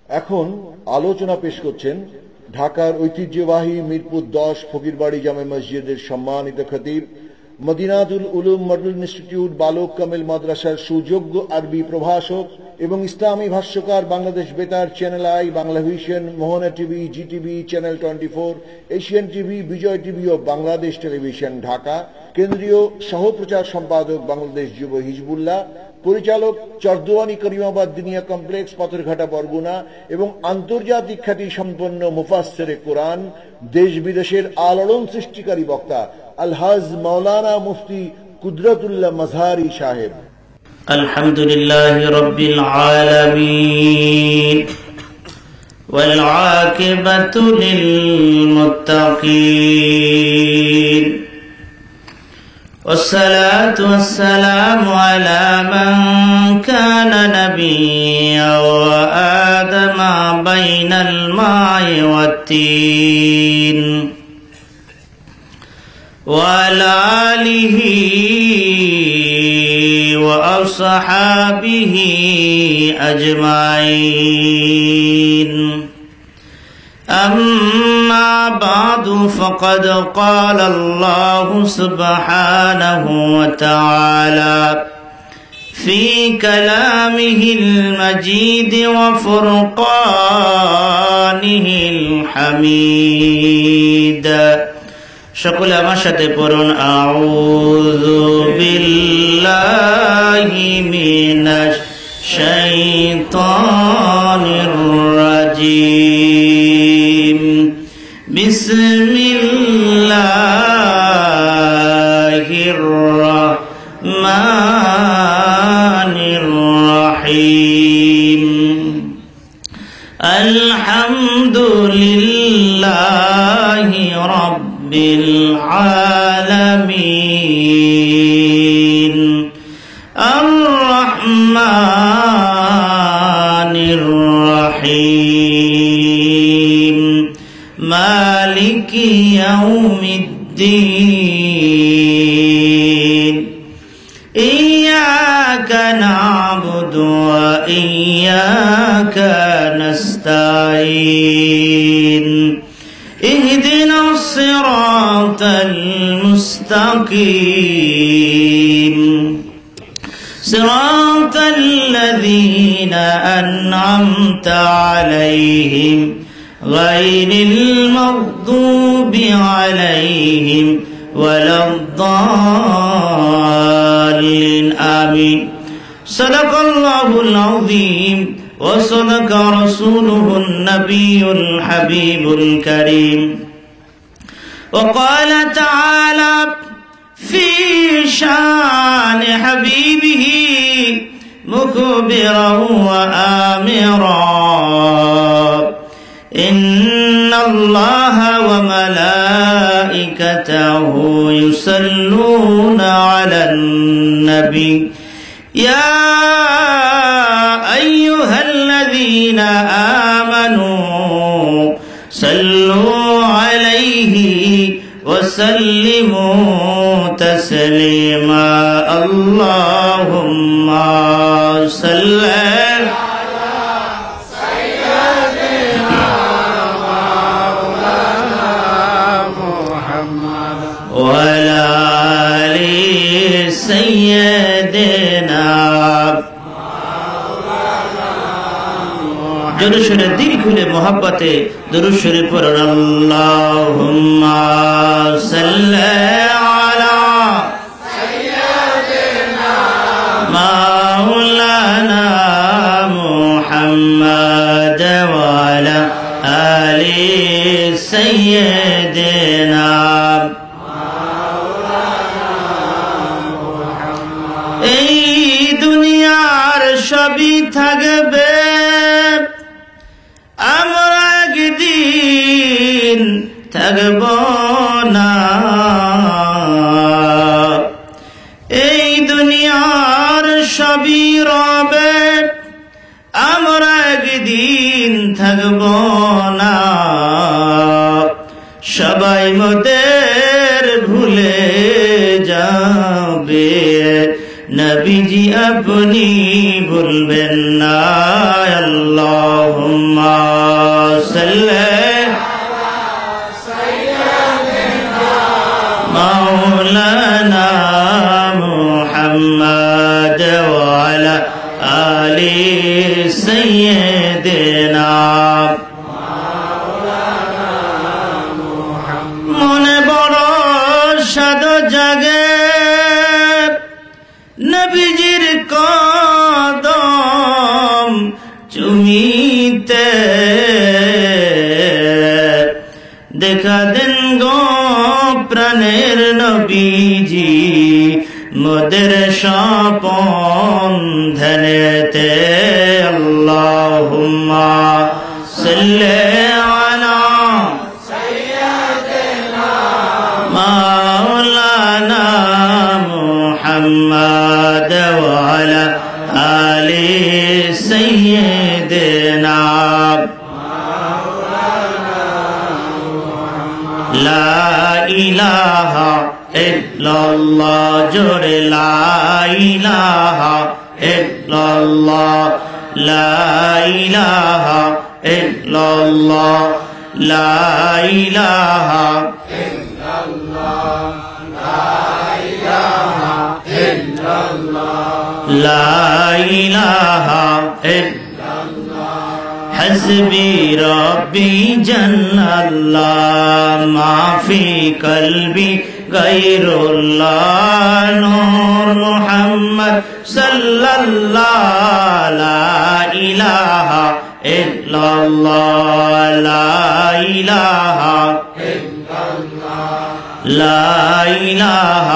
এখন আলোচনা পেশ করছেন ঢাকার ঐতিহ্যবাহী মিরপুর 10 ফকিরবাড়ি জামে মসজিদের সম্মানিত খতিব, মদিনাতুল উলুম মডেল ইনস্টিটিউট বালক কামিল মাদ্রাসার সুযোগ্য আরবি প্রভাষক এবং ইসলামী ভাষ্যকার, Bangladesh Betar, channel I, Bangla vision, Mohona TV, GTV, channel 24, Asian TV, Bijoy TV ও বাংলাদেশ টেলিভিশন ঢাকা, কেন্দ্রীয় সহপ্রচার সম্পাদক বাংলাদেশ যুব হিজবুল্লাহ, পরিচালক চরদুয়ানি করিমাবাদ দিনিয়া কমপ্লেক্স, পাথরঘাটা, বরগুনা এবং আন্তর্জাতিক খ্যাতি সম্পন্ন মুফাসসিরে কোরআন, দেশ বিদেশের আলোড়ন সৃষ্টিকারী বক্তা আলহাজ মাওলানা মুফতি কুদরতুল্লাহ মাজহারি সাহেব। আলহামদুলিল্লাহি রাব্বিল আলামিন ওয়াল আকিবাতু লিল মুত্তাকিন والصلاة والسلام على من كان نبيا وآدم بين الماء والتين وعلى آله وأصحابه أجمعين. أما بعد فقد قال الله سبحانه وتعالى في كلامه المجيد وفرقانه الحميد. সকলে আমার সাথে পড়ুন, আউযু বিল্লাহি মিনাশ শাইতানির রাজিম. বিসমিল্লাহির রহমানির রহিম. আলহামদুলিল্লাহি রাব্বিল আলামিন আর রহমানির রহিম মালিকি ইয়াউমিদ্দিন. ইয়্যাকা না'বুদু ওয়া ইয়্যাকা নাস্তাঈন. اهدنا الصراط المستقيم صراط الذين أنعمت عليهم غير المغضوب عليهم ولا الضالين. آمين. صدق الله العظيم وصدق رسوله النبي الحبيب الكريم. وقال تعالى في شان حبيبه مخبرا وآمرا: إن الله وملائكته يصلون على النبي يا أيها الذين آمنوا صلوا عليه وسلموا تسليما. اللهم صل على سيدنا مولانا محمد وعلى آل سيدنا. দুরূদ শরীফ দিল খুলে মোহাব্বতে দুরূদ শরীফ পড়ুন। আল্লাহুম্মা সাল্লি আলা সাইয়্যিদিনা মাওলানা মুহাম্মদ ওয়া আলা আলি সাইয়্যিদিনা মাওলানা মুহাম্মদ. এই দুনিয়ার সবই থাকবে, আমরা একদিন থাকব না। এই দুনিয়ার সবই রবে, আমরা একদিন থাকব না। সবাই মোদের ভুলে যাবে, নবীজি আপনি ভুলবেন না। আল্লাহ আল্লাহুম্মা সাল্লি মাওলানা মুহাম্মদ ওয়া আলা আলি সাইয়্যিদিনা মনে বড় সাদ জাগে নবীজির কদম চুমিতে দেখা দেন গো প্রাণের নবীজি মোদের স্বপন ধ্যানেতে আল্লাহুম্মা সাল্লি আলা সাইয়্যিদিনা মাওলানা মুহাম্মদ ওয়া আলা আলি সাইয়্যিদিনা লা ইলাহা ইল্লাল্লাহ জোরে লা ইলাহা ইল্লাল্লাহ লা ইলাহা ইল্লাল্লাহ লা ইলাহা ইল্লাল্লাহ লা ইলাহা ইল্লাল্লাহ লা ইলাহা ইল্লাল্লাহ حسبي ربي جل الله ما في قلبي غير الله نور محمد صلى الله لا إله إلا الله لا إله إلا الله لا إله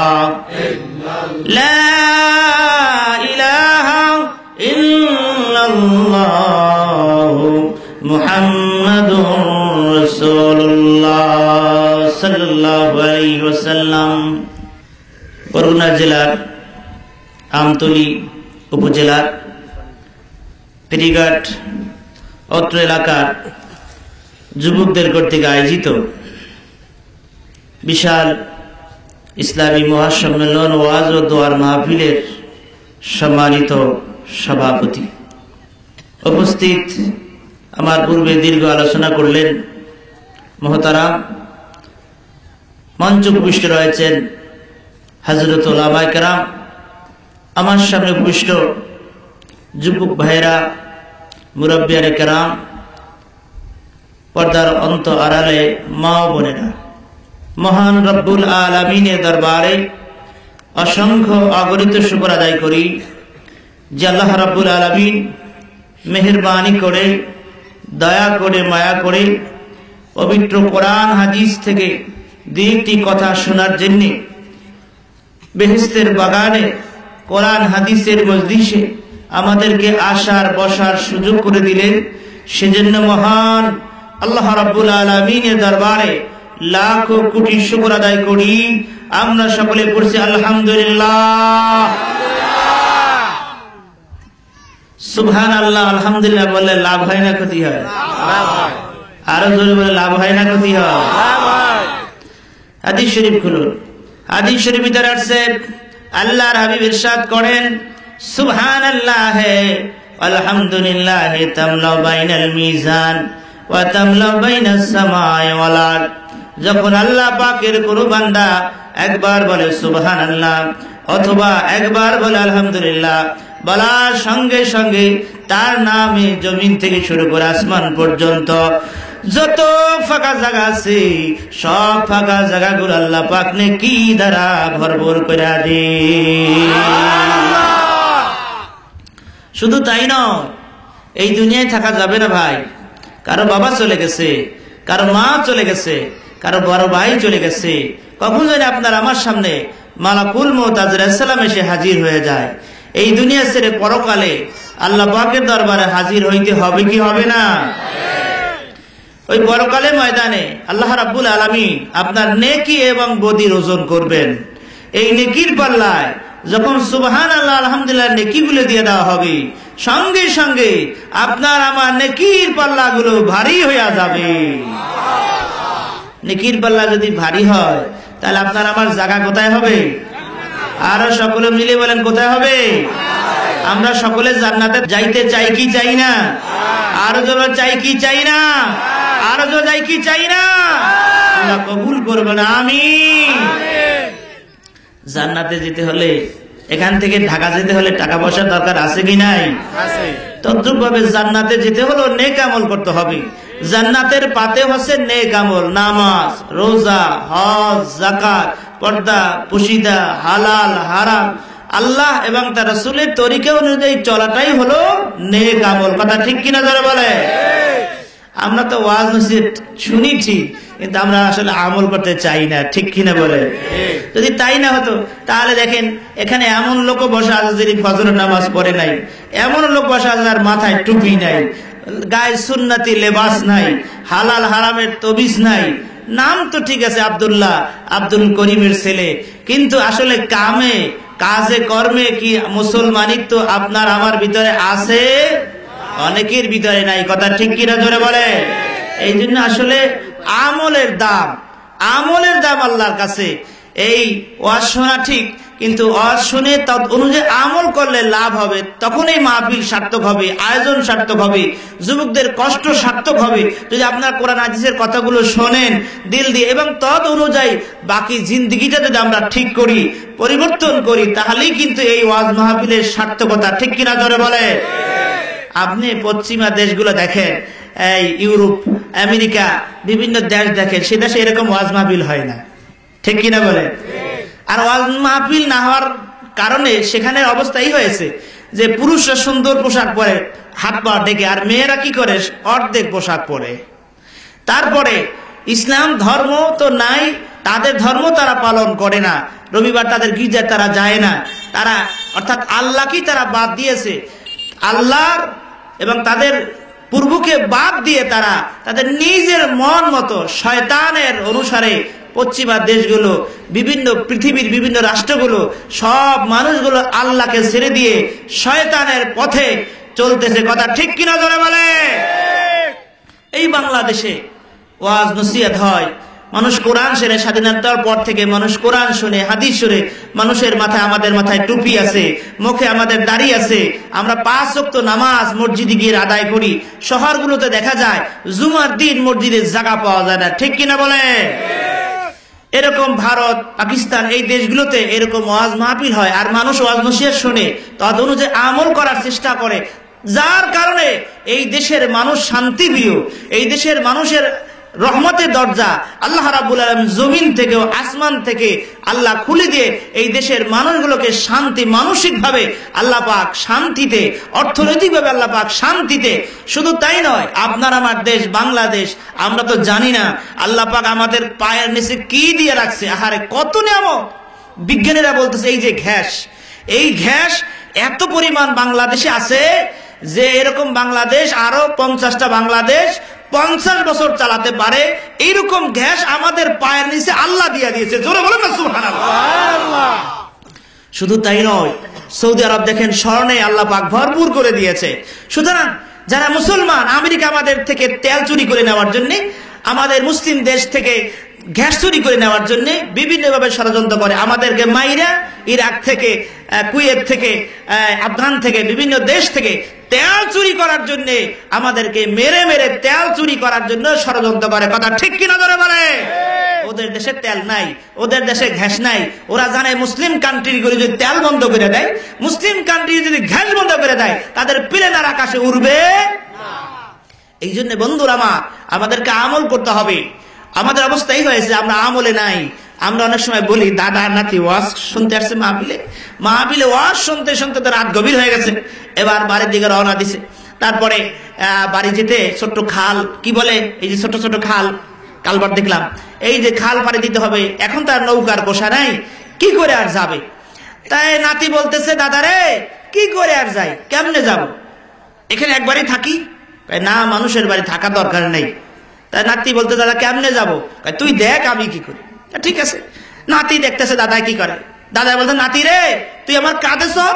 إلا الله لا إله إلا الله محمد رسول الله صلى الله عليه وسلم বরগুনা জেলার আমতলী উপজেলার ফেরিঘাট অত্র এলাকার যুবকদের কর্তৃক আয়োজিত বিশাল ইসলামী মহাসম্মেলন ওয়াজ ও দোয়ার মাহফিলের সম্মানিত সভাপতি, উপস্থিত আমার পূর্বে দীর্ঘ আলোচনা করলেন মহতারাম, মঞ্চ উপবিষ্ট রয়েছেন হযরত উলামায়ে কেরাম, আমার সামনে উপবিষ্ট যুবক ভাইরা, মুরব্বিয়ানে কেরাম, পর্দার অন্ত আড়ালে মা ও বোনেরা, মহান রব্বুল আলামিনের দরবারে অসংখ্য অগণিত শুকর আদায় করি যে আল্লাহ রাব্বুল আলামিন মেহেরবানি করে, দয়া করে, মায়া করে পবিত্র কোরআন হাদিস থেকে দুইটি কথা শোনার জন্য বেহেশতের বাগানে কোরআন হাদিসের মজলিসে আমাদেরকে আসার বসার সুযোগ করে দিলেন। সেজন্য মহান আল্লাহ রাব্বুল আলামিনের দরবারে লাখো কোটি শুকর আদায় করি। আমরা সকলে পড়ছি আলহামদুলিল্লাহ, সুবহানাল্লাহ। আলহামদুলিল্লাহ বললে লাভ হয় না ক্ষতি হয়? আরো জোরে বলে লাভ হয় না ক্ষতি হয়? হাদিস শরীফ খুলুন। হাদিস শরীফ ভিতরে আসছে আল্লাহর হাবিব ইরশাদ করেন, সুবহানাল্লাহ আলহামদুলিল্লাহ তামলা বাইনাল মিজান ওয়া তামলা বাইনাস সামাই ওয়াল আরদ। যখন আল্লাহ পাকের কোন বান্দা একবার বলে সুবহানাল্লাহ অথবা একবার বলে আলহামদুলিল্লাহ, বলার সঙ্গে সঙ্গে তার নামে জমিন থেকে শুরু করে আসমান পর্যন্ত যত ফাঁকা জায়গা আছে সব ফাঁকা জায়গাগুলো আল্লাহ পাক নেকি দ্বারা ভরপুর করে দেন। শুধু তাই নয়, এই দুনিয়ায় থাকা যাবে না ভাই। কারো বাবা চলে গেছে, কারো মা চলে গেছে, কারো বড় ভাই চলে গেছে। কখন যেন আপনার আমার সামনে মালাকুল মউত আজরাইল সালাম এসে হাজির হয়ে যায়। এই দুনিয়া ছেড়ে পরকালে আল্লাহ পাকের দরবারে হাজির হইতে হবে কি হবে না? ওই পরকালে ময়দানে আল্লাহ রাব্বুল আলামিন আপনার নেকি এবং বদির ওজন করবেন। এই নেকির পাল্লায় যখন সুবহানাল্লাহ আলহামদুলিল্লাহ নেকিগুলো দিয়ে দেওয়া হবে, সঙ্গে সঙ্গে আপনার আমার নেকির পাল্লাগুলো ভারী হয়ে যাবে। নেকির পাল্লা যদি ভারী হয় তাহলে আপনার আমার জায়গা কোথায় হবে? আরো সকলে মিলে বলেন কোথায় হবে? আমরা সকলে জান্নাতে যাইতে চাই কি চাই না? আরো জোরে চাই কি চাই না? আরো জোরে চাই কি চাই না? আল্লাহ কবুল করবেন, আমিন। জান্নাতে যেতে হলে, এখান থেকে ঢাকা যেতে হলে টাকা পয়সা দরকার আছে কি নাই? তদ্রুপভাবে জান্নাতে যেতে হলো নেক আমল করতে হবে। জান্নাতের পাতে হচ্ছে নেক আমল, নামাজ, রোজা, হজ, যাকাত, পর্দা, পুশিদা, হালাল, হারাম, আল্লাহ এবং তার রাসূলের তরিকা অনুযায়ী চলাটাই হলো নেক আমল। কথা ঠিক কিনা যারা বলে? আমরা তো ওয়াজ নসিহত শুনি ঠিক, কিন্তু আমরা আসলে আমল করতে চাই না, ঠিক কিনা বলে? যদি তাই না হতো তাহলে দেখেন এখানে এমন লোক বসা আছে যিনি ফজরের নামাজ পড়ে নাই, এমন লোক বসা আছে যার মাথায় টুপি নাই, গায়ে সুন্নতি লেবাস নাই, হালাল হারামের তবিজ নাই। নাম তো ঠিক আছে আব্দুল্লাহ, আব্দুল করিমের ছেলে, কিন্তু আসলে কামে কাজে কর্মে কি মুসলমানিত্ব আপনার আমার ভিতরে আছে? অনেকের ভিতরে নাই। কথা ঠিক কিনা জোরে বলে? এই জন্য আসলে আমলের দাম আল্লাহর কাছে। এই ওয়াজ শোনা ঠিক, কিন্তু ওয়াজ শুনে তদ অনুযায়ী আমল করলে লাভ হবে, তখনই মাহফিল সার্থক হবে, আয়োজন সার্থক হবে, যুবকদের কষ্ট সার্থক হবে। যদি আপনার কোরআন হাদিসের কথাগুলো শোনেন দিল দিয়ে এবং তদ অনুযায়ী বাকি জিন্দেগিটা যদি আমরা ঠিক করি, পরিবর্তন করি, তাহলেই কিন্তু এই ওয়াজ মাহফিলের সার্থকতা। ঠিক কিনা জোরে বলে? আপনি পশ্চিমা দেশগুলো দেখেন, এই ইউরোপ, আমেরিকা, বিভিন্ন দেশ দেখেন, সে দেশে এরকম ওয়াজ মাহফিল হয় না। ঠিক কিনা বলে? আর ওয়াজ মাহফিল না হওয়ার কারণে সেখানে অবস্থাই হয়েছে যে পুরুষরা সুন্দর পোশাক পরে, হাত পা ডেকে, আর মেয়েরা কি করে? অর্ধেক পোশাক পরে। তারপরে ইসলাম ধর্ম তো নাই, তাদের ধর্ম তারা পালন করে না, রবিবার তাদের গির্জায় তারা যায় না, তারা অর্থাৎ আল্লাহকেই তারা বাদ দিয়েছে। আল্লাহর এবং তাদের পূর্বকে বাদ দিয়ে তারা তাদের নিজের মন মতো শয়তানের অনুসারে পশ্চিমা দেশগুলো, বিভিন্ন পৃথিবীর বিভিন্ন রাষ্ট্রগুলো, সব মানুষগুলো আল্লাহকে ছেড়ে দিয়ে শয়তানের পথে চলতেছে। কথা ঠিক কিনা জোরে বলে? এই বাংলাদেশে ওয়াজ নসিহত হয়, মানুষ কোরআন শুনে, স্বাধীনতার পর থেকে মানুষ কোরআন শুনে, হাদিস শুনে, মানুষের মাথায়, আমাদের মাথায় টুপি আছে, মুখে আমাদের দাড়ি আছে, আমরা 5 ওয়াক্ত নামাজ মসজিদে গিয়ে আদায় করি। শহরগুলোতে দেখা যায় জুমার দিন মসজিদে জায়গা পাওয়া যায় না। ঠিক কিনা বলে? এরকম ভারত, পাকিস্তান, এই দেশগুলোতে এরকম ওয়াজ মাহফিল হয়, আর মানুষ ওয়াজ নসিহত শুনে তদ অনুযায়ী আমল করার চেষ্টা করে, যার কারণে এই দেশের মানুষ শান্তিপ্রিয়। এই দেশের মানুষের রহমতের দরজা আল্লাহ রাব্বুল আলামিন জমিন থেকে, আসমান থেকে আল্লাহ খুলে দিয়ে এই দেশের মানুষগুলোকে শান্তি, মানসিকভাবে আল্লাহ পাক শান্তিতে, অর্থনৈতিকভাবে আল্লাহ পাক শান্তিতে। শুধু তাই নয়, আপনার আমার দেশ বাংলাদেশ, আমরা তো জানি না আল্লাহ পাক আমাদের পায়ের নিচে কি দিয়ে রাখছে। আহারে কত নিয়ামত! বিজ্ঞানীরা বলতেছে এই যে গ্যাস, এই গ্যাস এত পরিমাণ বাংলাদেশে আছে যে এরকম বাংলাদেশ আরো 50টা বাংলাদেশ 50 বছর চালাতে পারে। এইরকম গ্যাস আমাদের পায়ের নিচে আল্লাহ দিয়ে দিয়েছে। জোরে বলেন না সুবহানাল্লাহ। শুধু তাই নয়, সৌদি আরব দেখেন স্বর্ণে আল্লাহ পাক ভরপুর করে দিয়েছে। সুতরাং যারা মুসলমান, আমেরিকা আমাদের থেকে তেল চুরি করে নেওয়ার জন্য, আমাদের মুসলিম দেশ থেকে গ্যাস চুরি করে নেওয়ার জন্য বিভিন্নভাবে ষড়যন্ত্র করে, আমাদেরকে মাইরা ইরাক থেকে, কুয়েত থেকে, আফগান থেকে, বিভিন্ন দেশ থেকে তেল চুরি করার জন্য, আমাদেরকে মেরে মেরে তেল চুরি করার জন্য ষড়যন্ত্র করে। কথা ঠিক কিনা ধরে বলে? ওদের দেশে তেল নাই, ওদের দেশে গ্যাস নাই। ওরা জানে মুসলিম কান্ট্রিগুলি যদি তেল বন্ধ করে দেয়, মুসলিম কান্ট্রি যদি গ্যাস বন্ধ করে দেয়, তাদের প্লেন আর আকাশে উড়বে না। এই জন্য বন্ধুরা আমার, আমাদেরকে আমল করতে হবে। আমাদের অবস্থাই হয়েছে আমরা আমলে নাই। আমরা অনেক সময় বলি দাদা নাতি ওয়াজ শুনতে আসছে মাহফিলে ওয়াজ শুনতে শুনতে তো রাত গভীর হয়ে গেছে, এবার বাড়ির দিকে রওনা দিছে। তারপরে বাড়ি যেতে ছোট্ট খাল, কি বলে এই যে ছোট ছোট খাল, কালবার দেখলাম, এই যে খাল পাড়ি দিতে হবে, এখন তার নৌকার কোষা নাই, কি করে আর যাবে? তাই নাতি বলতেছে দাদা রে কি করে আর যাই, কেমনে যাব? এখানে একবারই থাকি? না, মানুষের বাড়ি থাকা দরকার নেই। তাই নাতি বলতে দাদা কেমনে যাবো? তুই দেখ আমি কি করি। ঠিক আছে, নাতি দেখতেছে দাদা কি করে। দাদা বলতে নাতি রে তুই আমার কাঁধে সর।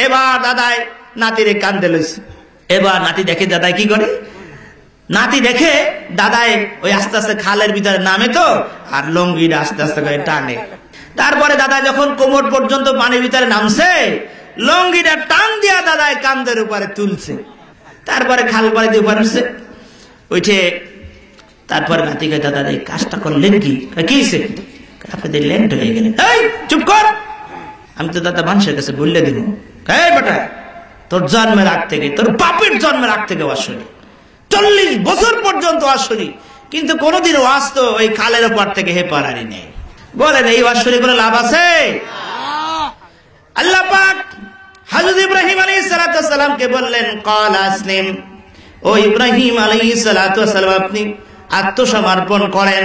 এবার দাদায় নাতিরে কান্দে লইছে। এবার নাতি দেখে দাদায় কি করে, নাতি দেখে দাদায় ওই আস্তে আস্তে খালের ভিতরে নামে তো, আর লঙ্গিটা আস্তে আস্তে করে টানে। তারপরে দাদা যখন কোমর পর্যন্ত পানির ভিতরে নামছে, লঙ্গিটা টান দিয়া দাদায় কান্দের উপরে তুলছে, তারপরে খাল পাড়ে দিয়ে পারছে উঠে, তারপরে নাতি কে দাদা এই কাজটা করলেন কি? কিছে? আপনাদের ল্যান্ড হয়ে গেলেন। এই চুপ কর, আমি তো দাদা মানুষের কাছে বললে দিব। এই বেটা, তোর জন্মের আগ থেকে, তোর বাপের জন্মের আগ থেকে আসলি, 40 বছর পর্যন্ত আসলি, কিন্তু কোনোদিন ওয়াজ তো ওই খালের ওপর থেকে হে পারানি নেই। বলেন এই ওয়াজ শুনে কোনো লাভ আছে? আল্লাহ পাক হযরত ইব্রাহিম আলাইহিস সালাতু ওয়াস সালামকে বললেন, ক্বাল আসলিম, ও ইব্রাহিম আলাইহিস সালাতু ওয়াস সালাম, আপনি আত্মসমর্পণ করেন,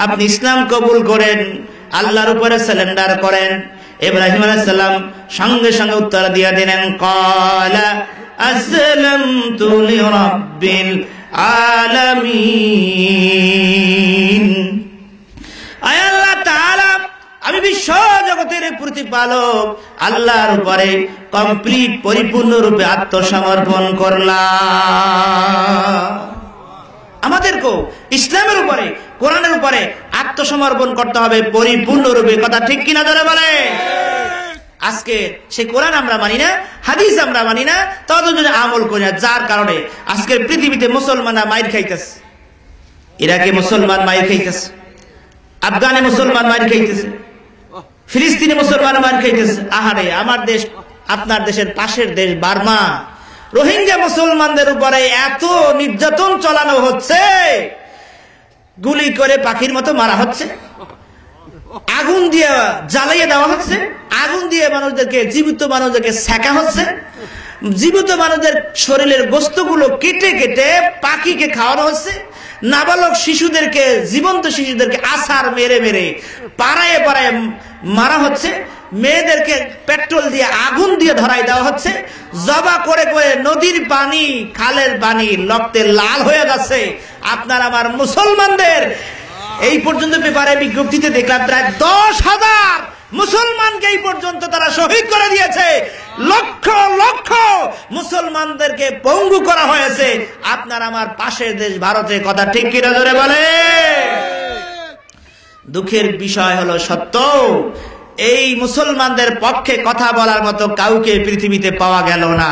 আপনি ইসলাম কবুল করেন, আল্লাহর উপরে সারেন্ডার করেন। ইব্রাহিম আলাইহিস সালাম সঙ্গে সঙ্গে উত্তর দিয়ে দিলেন, ক্বালা আসলামতু লিরাব্বিল আলামিন। আয় আল্লাহ তাআলা, আমি বিশ্ব জগতের প্রতিপালক আল্লাহর উপরে কমপ্লিট পরিপূর্ণরূপে আত্মসমর্পণ করলাম। আমাদেরকেও ইসলামের উপরে, কোরআনের উপরে আত্মসমর্পণ করতে হবে পরিপূর্ণরূপে। কথা ঠিক কিনা ধরে বলে? আজকে সে কোরআন আমরা মানি না, হাদিস আমরা মানি না, তত যদি আমল করি না, যার কারণে আজকের পৃথিবীতে মুসলমানরা মাইর খাইতেছে। ইরাকে মুসলমান মাইর খাইতেছে, আফগানে মুসলমান মাইর খাইতেছে, ফিলিস্তিনে মুসলমান মাইর খাইতেছে। আহারে, আমার দেশ, আপনার দেশের পাশের দেশ বার্মা, রোহিঙ্গা মুসলমানদের উপরে এত নির্যাতন চালানো হচ্ছে, গুলি করে পাখির মতো মারা হচ্ছে, আগুন দিয়ে জ্বালিয়ে দেওয়া হচ্ছে, আগুন দিয়ে মানুষদেরকে, জীবিত মানুষদেরকে সেকা হচ্ছে, জীবিত মানুষদের শরীরের গোস্তগুলো কেটে কেটে পাখিকে খাওয়ানো হচ্ছে, নাবালক শিশুদেরকে, জীবন্ত শিশুদেরকে আছাড় মেরে মেরে পাড়ায় পাড়ায় মারা হচ্ছে, মেয়েদেরকে পেট্রোল দিয়ে আগুন দিয়ে ধরাই দেওয়া হচ্ছে, জবা করে করে নদীর পানি, খালের পানি রক্তে লাল হয়ে যাচ্ছে। আপনার আমার মুসলমানদের এই পর্যন্ত পেপারে বিজ্ঞপ্তিতে দেখলাম প্রায় 10,000 মুসলমানকে এই পর্যন্ত তারা শহীদ করে দিয়েছে, লক্ষ লক্ষ মুসলমানদেরকে পঙ্গু করা হয়েছে আপনার আমার পাশের দেশ ভারতে। কথা ঠিক কিনা ধরে বলে? দুঃখের বিষয় হলো সত্য, এই মুসলমানদের পক্ষে কথা বলার মতো কাউকে পৃথিবীতে পাওয়া গেল না।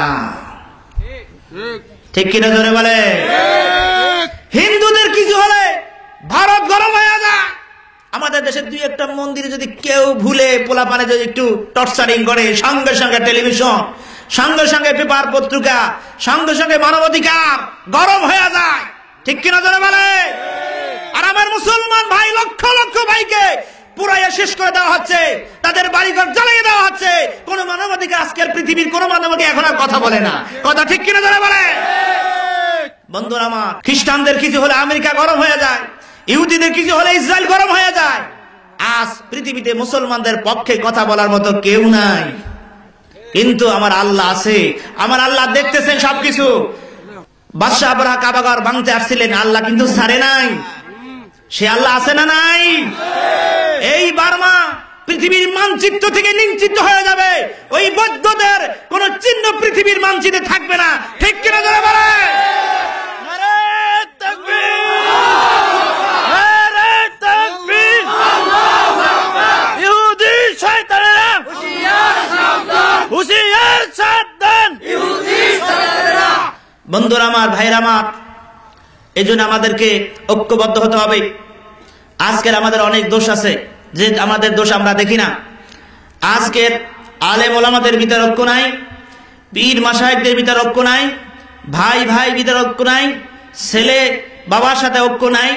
ঠিক কিনা ধরে বলে? হিন্দুদের কিছু হলে ভারত গরম হয়ে যায়। আমাদের দেশের 2-1টা মন্দিরে যদি কেউ ভুলে পোলাপানে যদি একটু টর্চারিং করে, সঙ্গে সঙ্গে টেলিভিশন, সঙ্গে সঙ্গে পেপার পত্রিকা, সঙ্গে সঙ্গে মানবাধিকার গরম হয়ে যায়। ঠিক কিনা ধরে বলে? আর আমার মুসলমান ভাই, লক্ষ লক্ষ ভাইকে পুরাইয়া শেষ করে দেওয়া হচ্ছে, তাদের বাড়িঘর জ্বালিয়ে দেওয়া হচ্ছে। কোন মানবাধিকার আজকের পৃথিবীর কোন মানবাধিকার এখন আর কথা বলে না। কথা ঠিক কিনা ধরে বলে? বন্ধুরা আমার, খ্রিস্টানদের কিছু হলে আমেরিকা গরম হয়ে যায়, ইহুদিদের কিছু হলে ইসরায়েল গরম হয়ে যায়। আজ পৃথিবীতে মুসলমানদের পক্ষে কথা বলার মতো কেউ নাই, কিন্তু আমার আল্লাহ আছে। আমার আল্লাহ দেখতেছেন সবকিছু। বাদশাহ আবরাহা কাবাঘর ভাঙতে আসছিলেন, আল্লাহ কিন্তু ছাড়ে নাই। সে আল্লাহ আছে না নাই? এই বার্মা পৃথিবীর মানচিত্র থেকে নিশ্চিত হয়ে যাবে, ওই বৌদ্ধদের কোন চিহ্ন পৃথিবীর মানচিত্রে থাকবে না। ঠিক কিনা ধরে বলে? বন্ধুরা আমার, ভাইরা আমার, এই জন্য আমাদেরকে ঐক্যবদ্ধ হতে হবে। আজকের আমাদের অনেক দোষ আছে, যে আমাদের দোষ আমরা দেখি না। আজকের আলেম ওলামাদের ভিতর ঐক্য নাই, পীর মাশায়েখদের ভিতর ঐক্য নাই, ভাই ভাই ভিতর ঐক্য নাই, ছেলে বাবার সাথে ঐক্য নাই।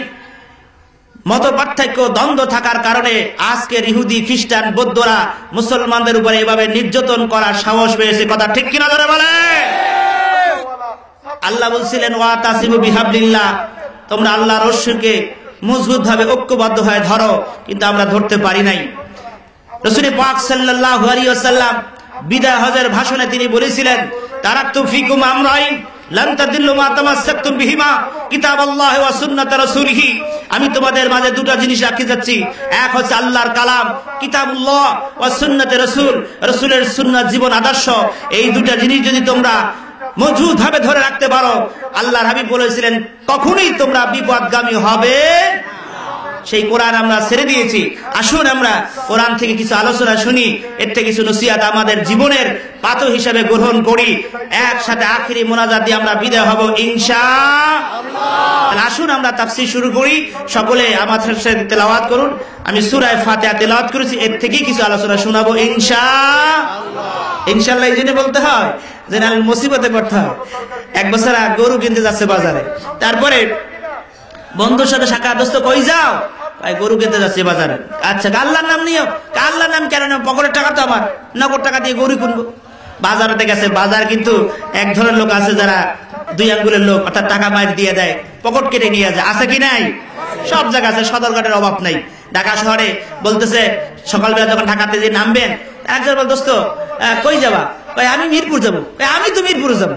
মত পার্থক্য, দ্বন্দ্ব থাকার কারণে আজকের ইহুদি, খ্রিস্টান, বৌদ্ধরা মুসলমানদের উপরে এভাবে নির্যাতন করার সাহস পেয়েছে। কথা ঠিক কিনা ধরে বলে? আল্লাহ বলছিলেন, ওয়াতাসিমু বিহাবলিল্লাহ, তোমরা আল্লাহর রস্যকে মজবুত ভাবে ঐক্যবদ্ধ হয়ে ধরো, কিন্তু আমরা ধরতে পারি নাই। রাসূল পাক সাল্লাল্লাহু আলাইহি ওয়াসাল্লাম বিদায় হজের ভাষণে তিনি বলেছিলেন, তারাকতু ফিকুম আমরাইন লান তাদিল্লু মা তামাসসাকতুম বিহিমা কিতাবাল্লাহি ওয়া সুন্নাত রাসূলিহি। আমি তোমাদের মাঝে দুটো জিনিস রাখতে যাচ্ছি, এক হচ্ছে আল্লাহর কালাম কিতাবুল্লাহ ওয়া সুন্নাতে রাসূল, রাসূলের সুন্নাত জীবন আদর্শ। এই দুটো জিনিস যদি তোমরা মজবুত ভাবে ধরে রাখতে পারো, আল্লাহর হাবিব বলেছিলেন, কখনোই তোমরা বিপদগামী হবে। সেই কোরআন আমরা ছেড়ে দিয়েছি। আসুন আমরা কোরআন থেকে কিছু আলোচনা শুনি, এর থেকে কিছু নসিহত আমাদের জীবনের পাথ হিসাবে গ্রহণ করি। একসাথে আখিরি মোনাজাত দিয়ে আমরা বিদায় হব ইনশাআল্লাহ। আসুন আমরা তাফসীর শুরু করি, সকলে আমার সাথে তেলাওয়াত করুন। আমি সূরা ফাতিহা তেলাওয়াত করেছি, এর থেকেই কিছু আলোচনা শোনাবো ইনশাআল্লাহ। ইনশাআল্লাহ এই জন্য বলতে হয় যে না মুসিবতে পড়তে হয়। এক বছর গরু কিনতে যাচ্ছে বাজারে, তারপরে বন্ধুর সাথে সাক্ষাৎ, দোস্ত কই যাও? ভাই গরু কিনতে যাচ্ছে বাজারে। আচ্ছা আল্লাহর নাম নিও। আল্লাহর নাম কেন নেব? পকেটের টাকা তো আমার, নগদ টাকা দিয়ে গরু কিনবো। বাজারে গেছে, বাজার কিন্তু এক ধরনের লোক আছে যারা দুই আঙ্গুলের লোক, অর্থাৎ টাকা মাইর দিয়ে দেয়, পকেট কেটে নিয়ে যায়। আছে কি নাই? সব জায়গা আছে, সদরঘাটের অভাব নাই। ঢাকা শহরে বলতেছে সকালবেলা যখন ঢাকাতে যে নামবেন, একজন বল দোস্ত কই যাবা? আমি মিরপুর যাবো। আমি তো মিরপুর যাবো,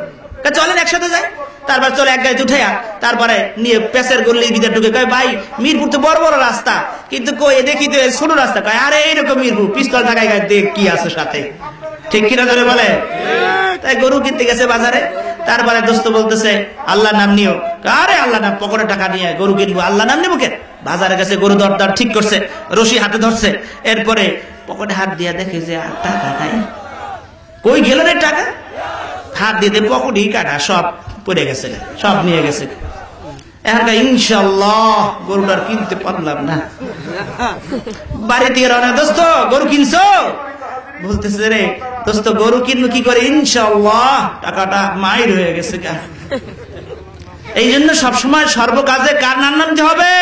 চলেন একসাথে যাই। তারপর চলে এক গাড়িতে উঠে, তারপরে নিয়ে পেঁচের গল্লির ভিতরে ঢুকে কয় ভাই মিরপুর তো বড় বড় রাস্তা, কিন্তু কই দেখি তো ছোট রাস্তা। কয় আরে এইরকম মিরপুর, পিস্তল থাকায় দেখ কি আছে সাথে, ঠিক কিনা ধরে বলে। তাই গরু কিনতে গেছে বাজারে, তারপরে দোস্ত বলতেছে আল্লাহর নাম নিও। আরে আল্লাহ নাম, পকেটে টাকা নিয়ে গরু কিনবো, আল্লাহ নাম নেবো কেন? বাজারে গেছে, গরু দরদার ঠিক করছে, রশি হাতে ধরছে, এরপরে পকেটে হাত দিয়ে দেখে যে আর টাকা নাই। কই গেল রে টাকা? হাত দিয়ে পকেটেই কাটা, সব পড়ে গেছে, সব নিয়ে গেছে। এখন ইনশাআল্লাহ গরুটার কিনতে পারলাম না। বাড়ি থেকে রওনা, দোস্ত গরু কিনছো? বলতেছে রে দোস্ত গরু কিনবো কি করে? ইনশাআল্লাহ টাকাটা মাইর হয়ে গেছে। এই জন্য সবসময় সর্বকাজে কার নাম নামতে হবে?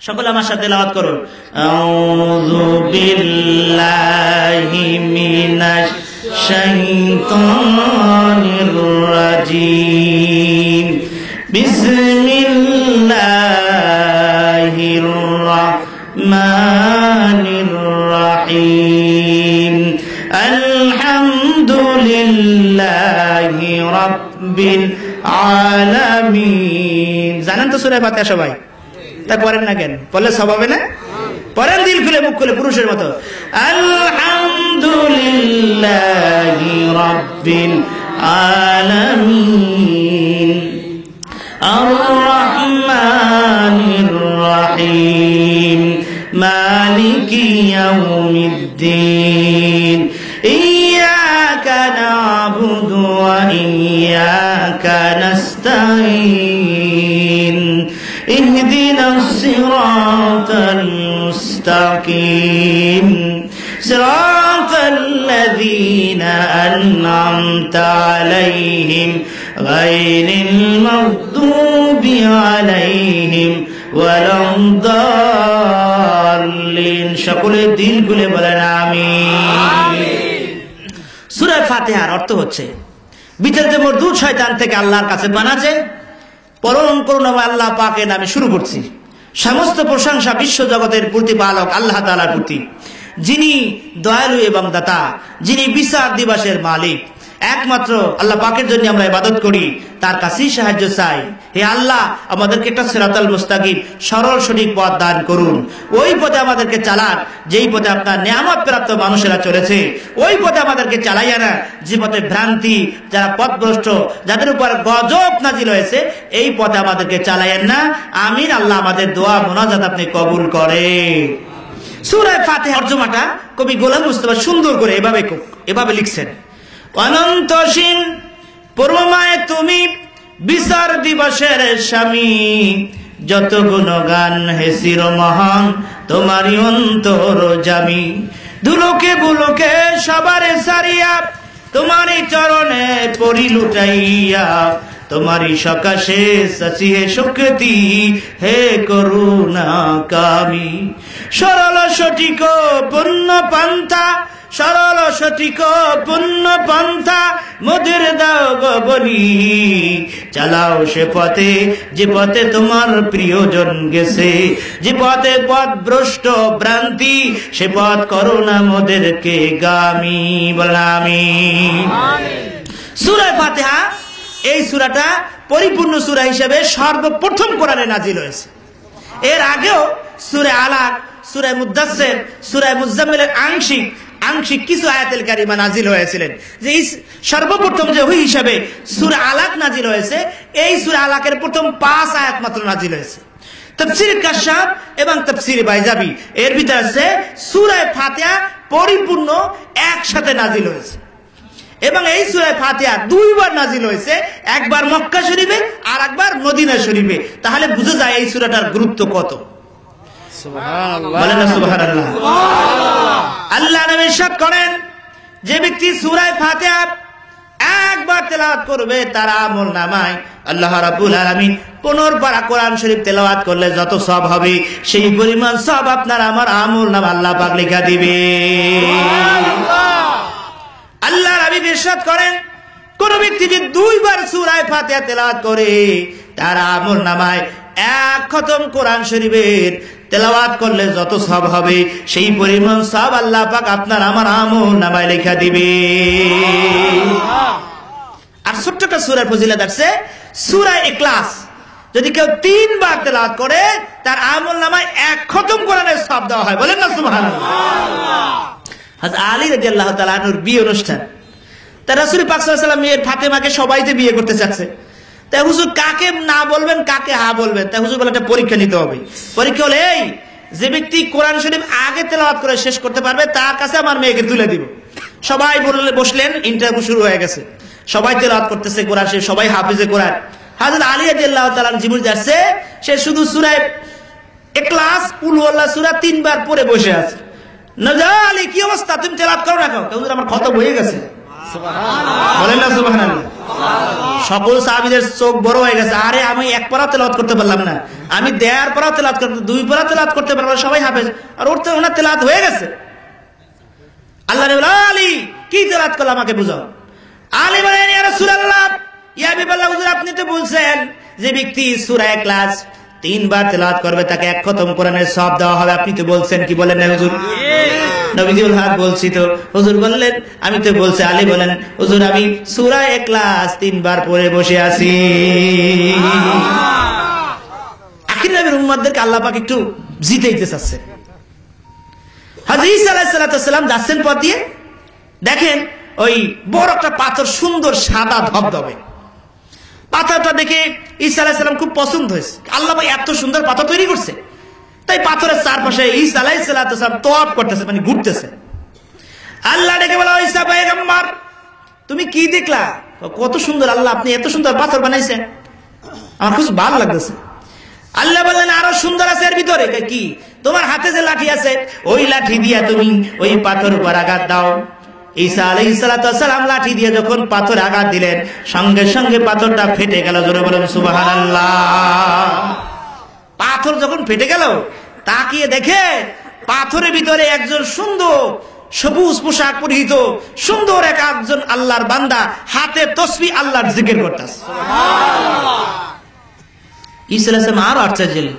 সকলে আমার সাথে তেলাওয়াত করুন। আউযু বিল্লাহি মিনাশ শাইতানির রাজিম। বিসমিল্লাহির রাহমানির রাহিম। আলহামদুলিল্লাহি রাব্বিল আলামিন। জানেন তো সূরা ফাতিহা সবাই? তা পড়েন না কেন? পড়লে সব হবে না? পড়েন দিল খুলে, মুখ খুলে, পুরুষের মতো। আলহামদুলিল্লাহি রাব্বিল আলামিন আর রাহমানির রাহিম মালিকি ইয়াউমিদ্দিন ইয়্যাকা না'বুদু ওয়া ইয়্যাকা নাস্তাঈন اهدنا الصراط المستقيم صراط الذين أنعمت عليهم غير المغضوب عليهم ولا الضالين। সকলে দিল খুলে বলেন আমিন। সূরা ফাতিহার অর্থ হচ্ছে বিতাড়িত মরদুদ শয়তান থেকে আল্লাহর কাছে পানা চাই। পরম করুণাময় আল্লাহ পাকের নামে শুরু করছি। সমস্ত প্রশংসা বিশ্ব জগতের প্রতিপালক আল্লাহ তাআলার প্রতি, যিনি দয়ালু এবং দাতা, যিনি বিচার দিবসের মালিক। একমাত্র আল্লাহ পাকের জন্য আমরা ইবাদত করি, তার কাছেই সাহায্য চাই। হে আল্লাহ, আমাদেরকে একটা সিরাতাল মুস্তাকিম, সরল সঠিক পথ দান করুন। ওই পথে আমাদেরকে চালান যেই পথে আপনার নিয়ামত প্রাপ্ত মানুষেরা চলেছে। ওই পথে আমাদেরকে চালাইয়া না যে পথে ভ্রান্তি, যারা পথভ্রষ্ট, যাদের উপর গজব নাজিল হয়েছে, এই পথে আমাদেরকে চালাইয়েন না। আমিন। আল্লাহ আমাদের দোয়া মুনাজাত আপনি কবুল করেন। সূরা ফাতিহার তর্জমাটা কবি গোলাম মুস্তাফা সুন্দর করে এভাবে লিখছেন। অনন্তসীম পূর্বমায় তুমি বিচার দিবসের স্বামী, যত গুণগান হে চির মহান তোমারই অন্তর জামি। দুলোকে বুলোকে সবারে সারিয়া তোমারই চরণে পরি লুটাইয়া, তোমারই সকাশে সাচিয়ে শক্তি হে করুণা কামি। সরল সঠিক পুণ্য পন্থা, সরল সঠিক পুণ্য পন্থা মোদের দাও গো বলি। চালাও সে পথে যে পথে তোমার প্রিয়জন গেছে, যে পথে পথ ভ্রষ্ট ভ্রান্তি, সে পথ করো না মোদেরকে গামী। বলামি সূরা ফাতিহা, এই সূরাটা পরিপূর্ণ সূরা হিসেবে সর্বপ্রথম কোরআনে নাজিল হয়েছে। এর আগেও সূরা আলাক, সূরা মুদ্দাসসির, সূরা মুজাম্মিলের আংশিক কিছু আয়াতুল কারিমা নাজিল হয়েছিলেন। যে সর্বপ্রথম যে ওহী হিসাবে সূরা আলাক নাজিল হয়েছে, এই সূরা আলাকের প্রথম 5 আয়াত মাত্র নাজিল হয়েছে। তাফসীর কাশাফ এবং তাফসীর বাইজাবি, এর ভিতরে আছে সূরা ফাতিহা পরিপূর্ণ একসাথে নাজিল হয়েছে এবং এই সূরা ফাতিহা দুইবার নাজিল হয়েছে, একবার মক্কা শরীফে আর একবার মদিনা শরীফে। তাহলে বুঝা যায় এই সূরাটার গুরুত্ব কত। সুবহানাল্লাহ, বলেন না সুবহানাল্লাহ। আল্লাহ নবী ইরশাদ করেন, যে ব্যক্তি সূরা ফাতিহা একবার তেলাওয়াত করবে তার আমলনামায় আল্লাহ রাব্বুল আলামিন 15 পারা কোরআন শরীফ তেলাওয়াত করলে যত সওয়াব হবে সেই পরিমাণ সওয়াব আপনার আমার আমলনামা আল্লাহ পাক লিখে দিবে। আল্লাহ রাব্বি ইরশাদ করেন, কোন ব্যক্তি যদি 2 বার সূরা ফাতিহা তেলাওয়াত করে তার আমলনামায় 1 খতম কোরআন শরীফের তেলাওয়াত করলে যত সওয়াব হবে সেই পরিমাণ সওয়াব আল্লাহ পাক আপনার আমার আমলনামায় লিখে দিবে। আর ছোট্ট একটা সূরার ফজিলত আছে, সূরা ইখলাস যদি কেউ 3 বার তেলাওয়াত করে তার আমলনামায় 1 খতম কোরআনের সওয়াব দেওয়া হয়। বলেন না সুবহানাল্লাহ। হযরত আলী রাদিয়াল্লাহু তাআলা আনহুর বিয়ে অনুষ্ঠান, তা রাসূল পাক সাল্লাল্লাহু আলাইহি ওয়াসাল্লাম মেয়ের ফাতেমাকে সবাইতে বিয়ে করতে চাচ্ছে। তাই হুজুর কাকে না বলবেন কাকে হা বলবেন, তাই হুজুর বলে একটা পরীক্ষা নিতে হবে। পরীক্ষা হলো এই, যে ব্যক্তি কোরআন শরীফ আগে তেলাওয়াত করে শেষ করতে পারবে তার কাছে আমার মেয়েকে তুলে দিব। সবাই বসলেন, ইন্টারভিউ শুরু হয়ে গেছে, সবাই তেলাওয়াত করতেছে কোরআন শরীফ, সবাই হাফেজে কোরআন। হযরত আলী রাদিয়াল্লাহু তাআলা জীবন যাচ্ছে, সে শুধু সূরা ইখলাস কুল ওয়াল্লাহ সূরা 3 বার পড়ে বসে আছে। নজা আলী কি অবস্থা, তুমি তেলাওয়াত করো না কেন? হুজুর আমার খতম হয়ে গেছে। সুবহানাল্লাহ, বলেন না সুবহানাল্লাহ। সকল সাহাবীদের চোখ বড় হয়ে গেছে, আরে আমি 1 পারা তেলাওয়াত করতে পারলাম না, আমি 1.5 পারা তেলাওয়াত করতে, 2 পারা তেলাওয়াত করতে পারলাম, সবাই হাফেজ, আর ওনার তেলাওয়াত হয়ে গেছে। আল্লাহ নবী বলেন, আলী কি তেলাওয়াত করলে আমাকে বুঝাও। আলী বলেন, ইয়া রাসূলুল্লাহ, ইয়া হাবিবাল্লাহ, হুজুর আপনি তো বলছেন যে ব্যক্তি সূরা ইখলাস 3 বার তেলাওয়াত করবে তাকে 1 খতম কোরআনের সওয়াব দেওয়া হবে, আপনি তো বলছেন, কি বলেন না হুজুর? নবীজি বলেন, হ্যাঁ বলছি তো। হুজুর বললেন, আমি তো বলছি। আলী বলেন, হুজুর আমি সূরা ইখলাস 3 বার পড়ে বসে আছি। আখির নবীর উম্মতদেরকে আল্লাহ পাক একটু জিতাইতে চাচ্ছে। হযরত ঈসা আলাইহিস সালাম যাচ্ছেন পথ দিয়ে, দেখেন ওই বড় একটা পাথর, সুন্দর সাদা ধবধবে পাথরটা দেখে ঈসা আলাইহিস সালাম খুব পছন্দ হয়েছে। আল্লাহ ভাই এত সুন্দর পাথর তৈরি করছে, তাই পাথরের চারপাশে ঈসা আলাইহিস সালাম তওয়াফ করতেছে, মানে ঘুরতেছে। আল্লাহ ডেকে বলে, ঈসা পয়গম্বর তুমি কি দেখলা? কত সুন্দর, আল্লাহ আপনি এত সুন্দর পাথর বানাইছেন, আমার খুব ভালো লাগতেছে। আল্লাহ বললেন, আরো সুন্দর আছে এর ভিতরে। কি? তোমার হাতে যে লাঠি আছে ওই লাঠি দিয়া তুমি ওই পাথর উপর আঘাত দাও। ঈসা আলাইহিস সালাম লাঠি দিয়ে যখন পাথর আঘাত দিলেন, সঙ্গে সঙ্গে পাথরটা ফেটে গেল। জোরে বলেন সুবহানাল্লাহ। পাথর যখন ফেটে গেল, তাকিয়ে দেখে পাথরের ভিতরে একজন সুন্দর সবুজ পোশাক পরিহিত সুন্দর একজন আল্লাহর বান্দা হাতে তসবিহ আল্লাহর জিকির করতেছে। ঈসা আলাইহিস সালাম আরো আশ্চর্য হলেন,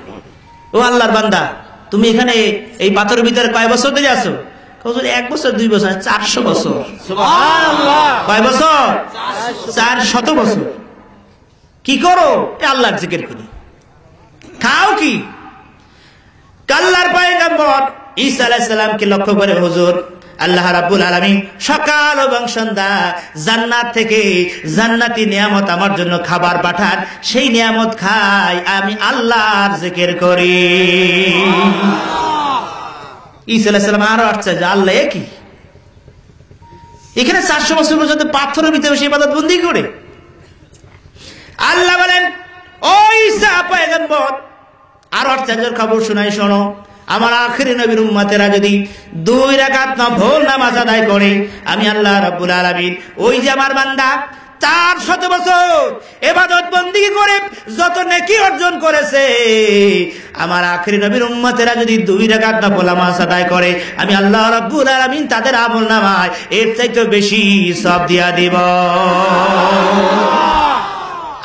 ও আল্লাহর বান্দা, তুমি এখানে এই পাথরের ভিতরে কয় বছর ধরে আছো? হুজুর 1 বছর 2 বছর, 400 বছর। সুবহানাল্লাহ। কয় বছর? 400 বছর। কি করো? আল্লাহর জিকির করি। খাও কি? আল্লাহর পয়গম্বর ঈসা আলাইহিস সালামকে লক্ষ্য করে, হুজুর আল্লাহ রাব্বুল আলামিন সকাল এবং সন্ধ্যা জান্নাত থেকে জান্নাতি নিয়ামত আমার জন্য খাবার পাঠান, সেই নিয়ামত খাই, আমি আল্লাহর জিকির করি। ঈসা আলাইহিস সালাম আরো আশ্চর্য, আল্লাহ কি এখানে 400 বছর পর্যন্ত পাথরের ভিতরে সে ইবাদত বন্দি করে? আল্লাহ বলেন, ও ঈসা পয়গম্বর, আরো আশ্চর্যের খবর শোনাই, শোনো। আমার আখিরি নবীর উম্মতেরা যদি 2 রাকাত নফল নামাজ আদায় করে, আমি আল্লাহ রাব্বুল আলামিন ওই যে আমার বান্দা 400 বছর ইবাদত বন্দেগী করে যত নেকি অর্জন করেছে, আমার আখিরি নবীর উম্মতেরা যদি 2 রাকাত নফল নামাজ আদায় করে, আমি আল্লাহ রাব্বুল আলামিন তাদের আমলনামায় এর চাইতে বেশি সওয়াব দিয়া দিব।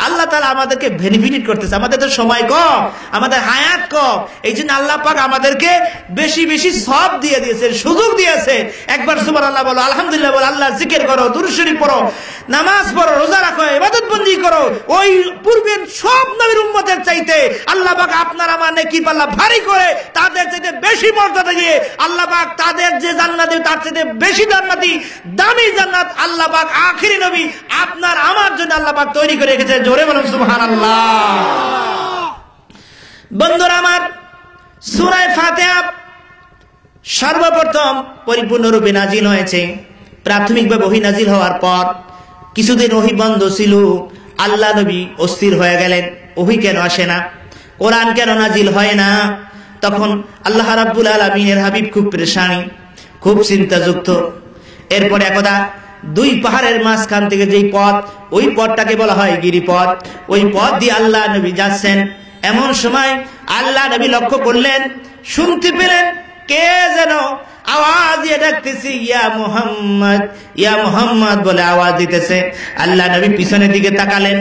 আল্লাহ তাআলা আমাদেরকে বেনিফিট করতেছে। আমাদের তো সময় কম, আমাদের হায়াত কম, এই জন্য আল্লাহ পাক আমাদেরকে বেশি বেশি সওয়াব দিয়ে দিয়েছেন, সুযোগ দিয়েছে। একবার সুবহানাল্লাহ বলো, আলহামদুলিল্লাহ বলো, আল্লাহ জিকির করো, দুরূদ শরীফ পড়ো, নামাজ পড়ো, রোজা রাখো, ইবাদত বন্দেগী করো। ওই পূর্বের সব নবীর উম্মতের চাইতে আল্লাহ পাক আপনার আমার নেকি পাল্লা ভারী করে তাদের চাইতে বেশি মর্যাদা দিয়ে আল্লাহ পাক তাদের যে জান্নাত দেবে তার চাইতে বেশি জান্নাতি দামি জান্নাত আল্লাহ পাক আখিরি নবী আপনার আমার জন্য আল্লাহ পাক তৈরি করে রেখেছে। জোরে বলুন সুবহানাল্লাহ। বন্ধুরা আমার, সূরা ফাতিহা সর্বপ্রথম পরিপূর্ণরূপে নাজিল হয়েছে প্রাথমিকভাবে ওহী নাজিল হওয়ার পর কিছুদিন ওহী বন্ধ ছিল। আল্লাহ নবী অস্থির হয়ে গেলেন, ওহী কেন আসে না, কোরআন কেন নাজিল হয় না। তখন আল্লাহ রাব্বুল আলামিনের হাবিব খুব পেরেশানি, খুব চিন্তাযুক্ত। এরপরে একদা দুই পাহাড়ের মাঝখান থেকে যেই পথ, ওই পথটাকে বলা হয় গিরিপথ, ওই পথ দিয়ে আল্লাহ নবী যাচ্ছেন। এমন সময় আল্লাহ নবী লক্ষ্য করলেন, শুনতে পেলেন কে যেন আওয়াজ দিয়ে ডাকতেছে, ইয়া মুহাম্মদ, ইয়া মুহাম্মদ বলে আওয়াজ দিতেছে। আল্লাহ নবী পিছনের দিকে তাকালেন,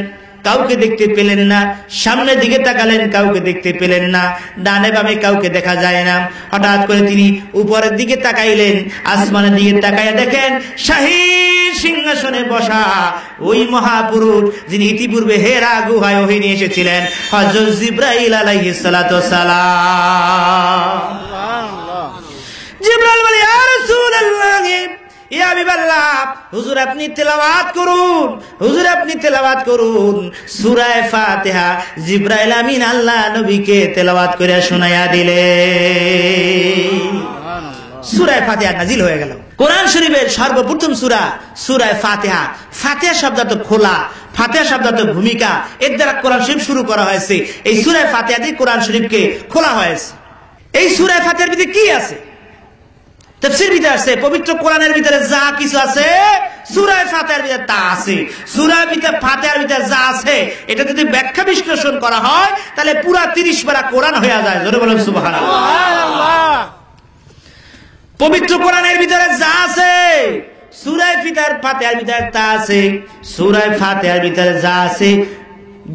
কাউকে দেখতে পেলেন না। সামনের দিকে তাকালেন, কাউকে দেখতে পেলেন না। ডানে বামে কাউকে দেখা যায় না। হঠাৎ করে তিনি উপরের দিকে তাকাইলেন, আসমানের দিকে তাকাইয়া দেখেন শাহী সিংহাসনে বসা ওই মহাপুরুষ যিনি ইতিপূর্বে হেরা গুহায় ওহী নিয়ে এসেছিলেন, হযরত জিবরাইল আলাইহিস সালাতু ওয়াস সালাম। জিবরাইল বলে, ইয়া রাসূলুল্লাহ, ইয়া হাবিবাল্লাহ, হুজুর আপনি তেলাওয়াত করুন, হুজুর আপনি তেলাওয়াত করুন সূরা ফাতিহা। জিবরাইল আমিন আল্লাহ নবীকে তেলাওয়াত করে শোনায়া দিলেন। সূরা ফাতিহা নাজিল হয়ে গেল। কোরআন শরীফের সর্বপ্রথম সূরা সূরা ফাতিহা। ফাতিহা শব্দ তো খোলা, ফাতিহা শব্দ তো ভূমিকা, এর দ্বারা কোরআন শরীফ শুরু করা হয়েছে। এই সূরা ফাতিহা দিয়ে কোরআন শরীফকে খোলা হয়েছে। এই সূরা ফাতিহার ভিতরে কি আছে? তাফসীর ভিতরে আছে, পবিত্র কোরআনের ভিতরে যা কিছু আছে সূরা ফাতিহার ভিতরে তা আছে। সূরা ফাতিহার ভিতরে যা আছে এটা যদি ব্যাখ্যা বিশ্লেষণ করা হয় তাহলে পুরা 30 পারা কোরআন হয়ে যায়। জোরে বলেন সুবহানাল্লাহ। পবিত্র কোরআনের ভিতরে যা আছে সূরা ফাতিহার ভিতরে তা আছে। সূরা ফাতিহার ভিতরে যা আছে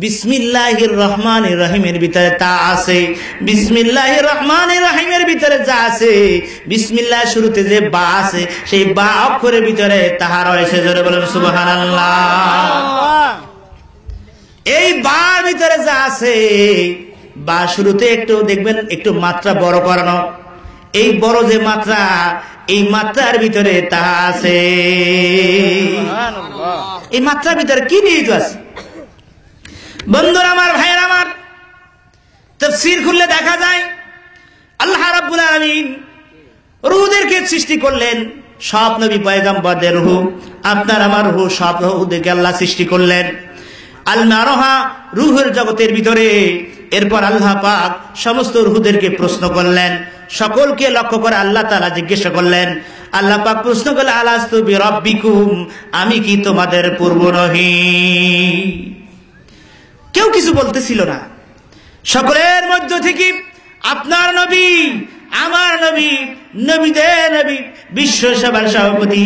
বিসমিল্লাহির রহমানির রহিমের ভিতরে তা আছে। বিসমিল্লাহির রহমানির রহিমের ভিতরে যা আছে, বিসমিল্লাহ শুরুতে যে বা আছে সেই বা অক্ষরের ভিতরে তাহা রয়েছে। জোরে বলেন সুবহানাল্লাহ। এই বার ভিতরে যা আছে, বা শুরুতে একটু দেখবেন একটু মাত্রা বড় করানো, এই বড় যে মাত্রা, এই মাত্রার ভিতরে তাহা আছে। এই মাত্রার ভিতরে কি নিহিত আছে? বন্ধুরা আমার, ভাইয়েরা আমার, তাফসীর খুললে দেখা যায় আল্লাহ রাব্বুল আলামিন রূহদেরকে সৃষ্টি করলেন। সব নবী পয়গম্বরদের রূহ, আপনার আমার রূহ, সব রূহদেরকে আল্লাহ সৃষ্টি করলেন আল মারহা, রূহের জগতের ভিতরে। এরপর আল্লাহ পাক সমস্ত রূহদেরকে প্রশ্ন করলেন। সকলকে লক্ষ্য করে আল্লাহ তাআলা জিজ্ঞাসা করলেন, আল্লাহ পাক প্রশ্ন করলেন, আলাস্তু বিরাব্বিকুম, আমি কি তোমাদের পূর্ব নহি? কেউ কিছু বলতেছিল না। সকলের মধ্য থেকে আপনার নবী, আমার নবী, নবীদের নবী, বিশ্ব সবার সভাপতি,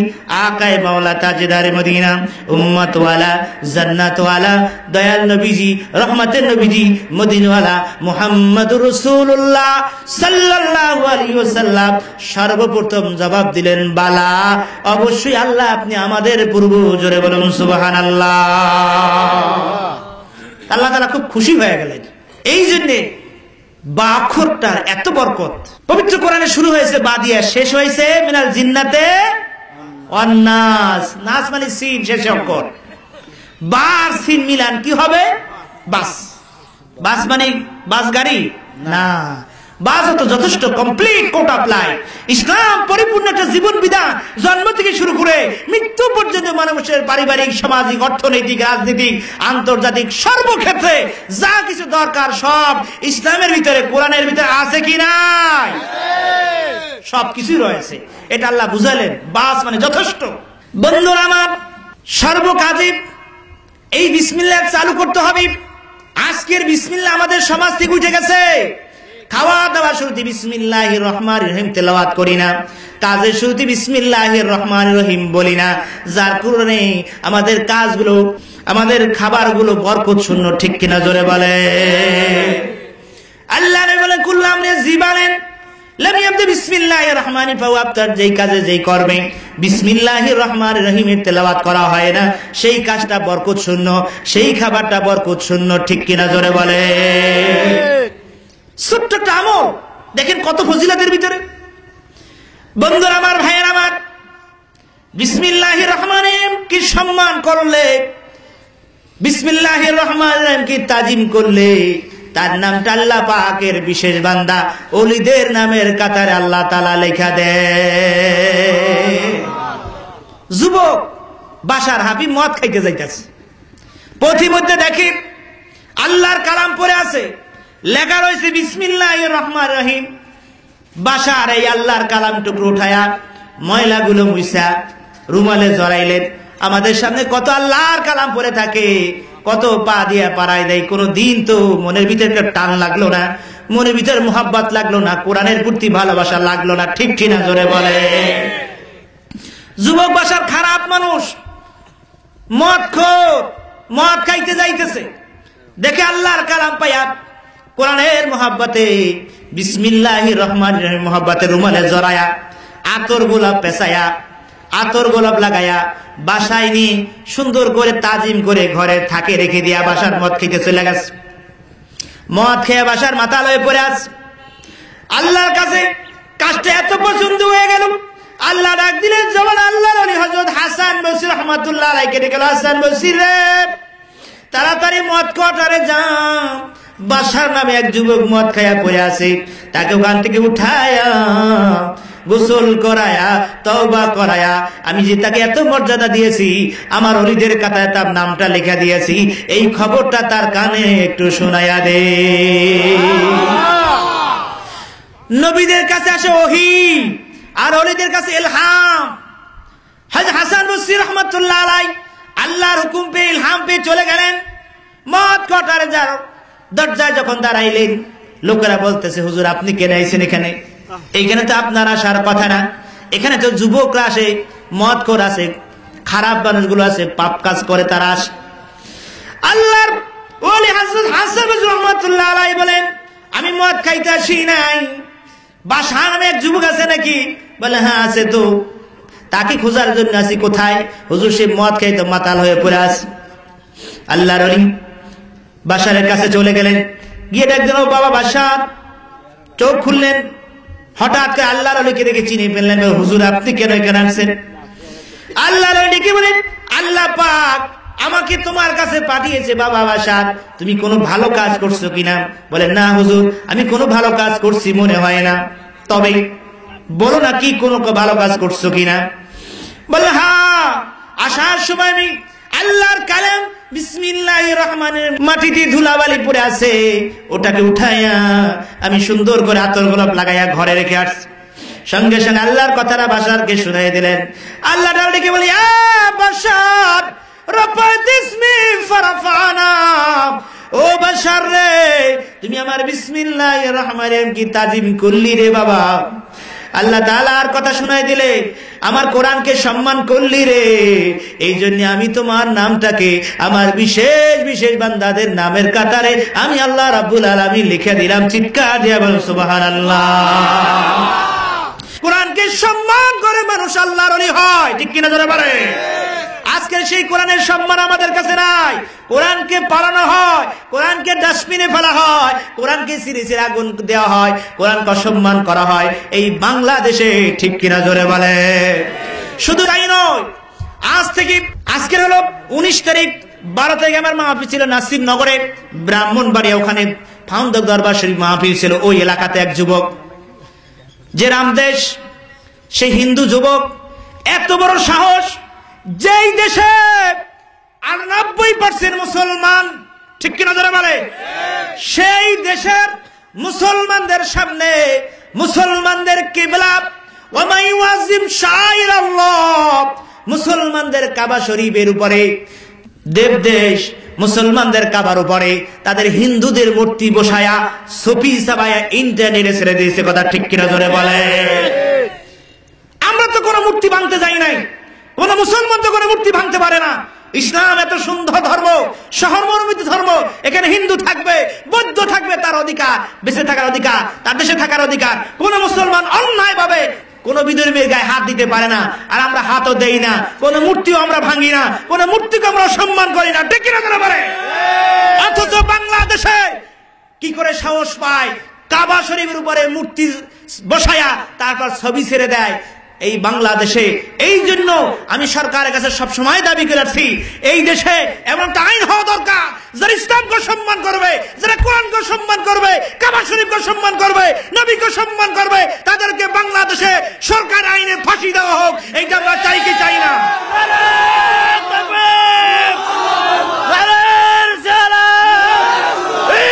আকায়ে মাওলা, তাজদারে মদিনা, উম্মতওয়ালা, জান্নাতওয়ালা, দয়াল নবীজি, রহমতের নবীজি, মদিনাওয়ালা মুহাম্মদুর রাসূলুল্লাহ সাল্লাল্লাহু আলাইহি ওয়াসাল্লাম সর্বপ্রথম জবাব দিলেন, বালা, অবশ্যই আল্লাহ আপনি আমাদের পূর্ব। জোরে বলুন সুবহানাল্লাহ। আল্লাহ তাআলা খুব খুশি হয়ে গেলেন। এই জন্য বা অক্ষরটার এত বরকত। পবিত্র কোরআনে শুরু হয়েছে বা দিয়ে, শেষ হয়েছে মিনাল জিন্নাতে ওয়ান নাস। নাস মানে সিন, শেষে অক্ষর। বা আর সিন মিলান কি হবে? বাস। বাস মানে বাস গাড়ি না, বাস তো যথেষ্ট কমপ্লিট কোট অ্যাপ্লাই। ইসলাম পরিপূর্ণ একটা জীবন বিধান, জন্ম থেকে শুরু করে মৃত্যু পর্যন্ত মানুষের পারিবারিক, সামাজিক, অর্থনৈতিক, রাজনৈতিক, আন্তর্জাতিক সর্বক্ষেত্রে যা কিছু দরকার সব ইসলামের ভিতরে, কোরআনের ভিতরে আছে কি নাই? সবকিছুই রয়েছে। এটা আল্লাহ বুঝালেন, বাস মানে যথেষ্ট। বন্ধুরা আমার, সর্বকাজে এই বিসমিল্লাহ চালু করতে হবে। আজকের বিসমিল্লাহ আমাদের সমাজ থেকে উঠে গেছে। খাওয়া দাওয়ার শুরুতে বিসমিল্লাহির রহমানির রহিম তেলাওয়াত করি না, কাজের শুরুতে বিসমিল্লাহির রহমানির রহিম বলি না, যার কারণে আমাদের কাজগুলো, আমাদের খাবারগুলো বরকত শূন্য। ঠিক কিনা? জোরে বলে। আল্লাহ নবী বলেন, কুল্লু আমরিন জিবালেন লাম ইয়াবদা বিসমিল্লাহির রহমানির ফাহুয়া আবতার। যেই কাজে, যেই কর্মে বিসমিল্লাহির রহমানির রহিমের তেলাওয়াত করা হয় না, সেই কাজটা বরকত শূন্য, সেই খাবারটা বরকত শূন্য। ঠিক কিনা? জোরে বলে। ছোট্ট একটা আমল, দেখেন কত ফজিলতের ভিতরে। বন্ধুরা আমার, ভাইয়ের আমার, বিসমিল্লাহির রহমানির কি সম্মান করলে, বিসমিল্লাহির রহমানির রহিম কি তাজিম করলে, তার নামটা আল্লাহ পাকের বিশেষ বান্দা, ওলিদের নামের কাতারে আল্লাহ তাআলা লেখা দেয়। যুবক বাশার হাবিব মদ খাইতে যাইতেছে, পথিমধ্যে দেখি আল্লাহর কালাম পড়ে আছে, লেখা রয়েছে বিসমিল্লাহির রহমানির রহিম। বাশার এই আল্লাহর কালাম টুকরো উঠায়া ময়লাগুলো মুইসা রুমালে জড়াইলেন। আমাদের সামনে কত আল্লাহর কালাম পড়ে থাকে, কত পা দিয়ে পাড়াই দেয়, কোন দিন তো মনের ভিতরে একটা টান লাগলো না, মনের ভিতরে মোহাব্বত লাগলো না, কোরআনের প্রতি ভালোবাসা লাগলো না, ঠিক কিনা জোরে বলে। যুবক বাশার খারাপ মানুষ, মদখোর, মদ খাইতে যাইতেছে, দেখে আল্লাহর কালাম পাইয়া কোরআনের মোহাব্বতে বিসমিল্লাহির রহমানির রহিম মোহাব্বতে রুমালে জড়ায়া আতর গোলাপ পেঁচায়া আতর গোলাপ লাগায়া বাসায় নিয়ে সুন্দর করে তাজিম করে ঘরে থাকে রেখে দিয়া বাসার মদ খেতে চলে গেছে। মদ খেয়ে বাসার মাথা লয়ে পড়ে আছে। আল্লাহর কাছে কাজটা এত পছন্দ হয়ে গেল, আল্লাহ ডাক দিলেন, যখন আল্লাহর ওলি হযরত হাসান বসরি রাহমাতুল্লাহ আলাইহি ডেকে গেল, হাসান বসরি রে তাড়াতাড়ি মদ কোটারে যা, বাশার নামে এক যুবক মদ খায়া পড়ে আছে, তাকে ওখান থেকে উঠায়া গোসল করায়া তওবা করায়া আমি যে তাকে এত মর্যাদা দিয়েছি, আমার ওলিদের কাতায় তার নামটা লেখা দিয়েছি, এই খবরটা তার কানে একটু শোনায়া দে। নবীদের কাছে আসে ওহী আর ওলিদের কাছে ইলহাম। হযরত হাসান বসরি রাহমাতুল্লাহ আলাইহি আল্লাহর হুকুম পেয়ে ইলহাম পেয়ে চলে গেলেন মদ কোটারে যাও। দরজায় যখন দাঁড়াইলেন, লোকেরা বলতেছে, হুজুর আপনি কেন আইছেন এখানে? এইখানে তো আপনার আসার কথা না, এখানে তো যুবকরা আসে, মদখোর আছে, খারাপ মানুষগুলো আছে, পাপ কাজ করে তারা আসে। আল্লাহর ওলি হযরত হাসান বসরি রাহমাতুল্লাহ আলাইহি বলেন, আমি মদ খাইতে আসি নাই, বাশার নামে এক যুবক আছে নাকি? বলে হ্যাঁ আছে তো, তাকে খোঁজার জন্য আসি। কোথায়? হুজুর সে মদ খাইতে মাতাল হয়ে পড়ে আছে। আল্লাহর ওলি বাশারের কাছে চলে গেলেন, গিয়ে ডাকলেন, ও বাবা বাশার। চোখ খুললেন, হঠাৎ করে আল্লাহর ওলিকে দেখে চিনে ফেললেন, হুজুর আপনি কেন এখানে আসছেন? আল্লাহর ওলি ডেকে বলেন, আল্লাহ পাক আমাকে তোমার কাছে পাঠিয়েছে বাবা বাশার, তুমি কোনো ভালো কাজ করছো কিনা? বলে না হুজুর, আমি কোনো ভালো কাজ করছি মনে হয় না, তবে বলো না কি কোনো ভালো কাজ করছো কিনা? বলে হ্যাঁ, আসার সময় আমি আল্লাহর কালাম বিসমিল্লাহির রহমানির মাটিতে ধুলাবালি পড়ে আছে, ওটাকে উঠাইয়া আমি সুন্দর করে আতর গোলাপ লাগাইয়া ঘরে রেখে আসছি। সঙ্গে সঙ্গে আল্লাহর কথাটা বাশারকে শুনাই দিলেন। আল্লাহ ডেকে বলি, আ বাশার রফাত ইসমি ফারাফানা, ও বাশার রে তুমি আমার বিসমিল্লাহির রহমানির রহিম কি তাজিম করলি রে বাবা? আল্লাহ তাআলার কথা শুনাই দিলে, আমার কোরআনকে সম্মান করলি রে, এই জন্য আমি তোমার নামটাকে আমার বিশেষ বিশেষ বান্দাদের নামের কাতারে আমি আল্লাহ রাব্বুল আলামিন লিখে দিলাম। চিৎকার দিয়ে বলুন সুবহানাল্লাহ। কোরআনকে সম্মান করে মানুষ আল্লাহর ওলি হয়, ঠিক কিনা জোরে বলে। আজকের সেই কোরআনের সম্মান আমাদের কাছে নাই। কোরআনকে পালানো হয়, কোরআনকে ডাস্টবিনে ফেলা হয়, কোরআনকে সিরিজের আগুন দেওয়া হয়, কোরআনকে অসম্মান করা হয় এই বাংলাদেশে, ঠিক কিনা জোরে বলে। শুধু তাই নয়, আজ থেকে আজকের হলো 19 তারিখ 12 তারিখে আমার মাহফিল ছিল নাসিরনগরে, ব্রাহ্মণবাড়িয়া, ওখানে ফাউন্ডার দরবার শরীফ মাহফিল ছিল। ওই এলাকাতে এক যুবক, যে রামদেশ, সেই হিন্দু যুবক, এত বড় সাহস, যেই দেশে 98% মুসলমান, ঠিক কিনা যারা বলে, সেই দেশের মুসলমানদের সামনে মুসলমানদের কিবলা ওয়া মান ইউআযিম শাআইরাল্লাহ, মুসলমানদের কাবা শরীফের উপরে, দেবদেশ মুসলমানদের কাবার উপরে তাদের হিন্দুদের মূর্তি বসায়া ছবি ছাপায়া ইন্টারনেটে ছেড়ে দিয়েছে। কথা ঠিক কিনা জোরে বলে। আমরা তো কোনো মূর্তি ভাঙতে যাই নাই, কোন মুসলমান তো কোনো মূর্তি ভাঙতে পারে না। ইসলাম এত সুন্দর ধর্ম, সহমর্মিত ধর্ম, এখানে হিন্দু থাকবে, বৌদ্ধ থাকবে, তার অধিকার, বেঁচে থাকার অধিকার, তার দেশে থাকার অধিকার। কোন মুসলমান অন্যায় ভাবে কোন বিধর্মীর গায়ে হাত দিতে পারে না, আর আমরা হাতও দেই না, কোন মূর্তিও আমরা ভাঙি না, কোন মূর্তিকে আমরা সম্মান করি না, ঠিক কিনা জোরে বলে। অথচ বাংলাদেশে কি করে সাহস পায় কাবা শরীফের উপরে মূর্তি বসায়া তারপর ছবি ছেড়ে দেয় এই বাংলাদেশে। এই জন্য আমি সরকারের কাছে সবসময় দাবি করে আসছি, এই দেশে এমন একটা আইন হওয়া দরকার যারা ইসলামকে সম্মান করবে, যারা কোরআনকে সম্মান করবে, কাবা শরীফকে সম্মান করবে, নবীকে সম্মান করবে, তাদেরকে বাংলাদেশে সরকার আইনে ফাঁসি দেওয়া হোক। এইটা আমরা চাই কি চাই না?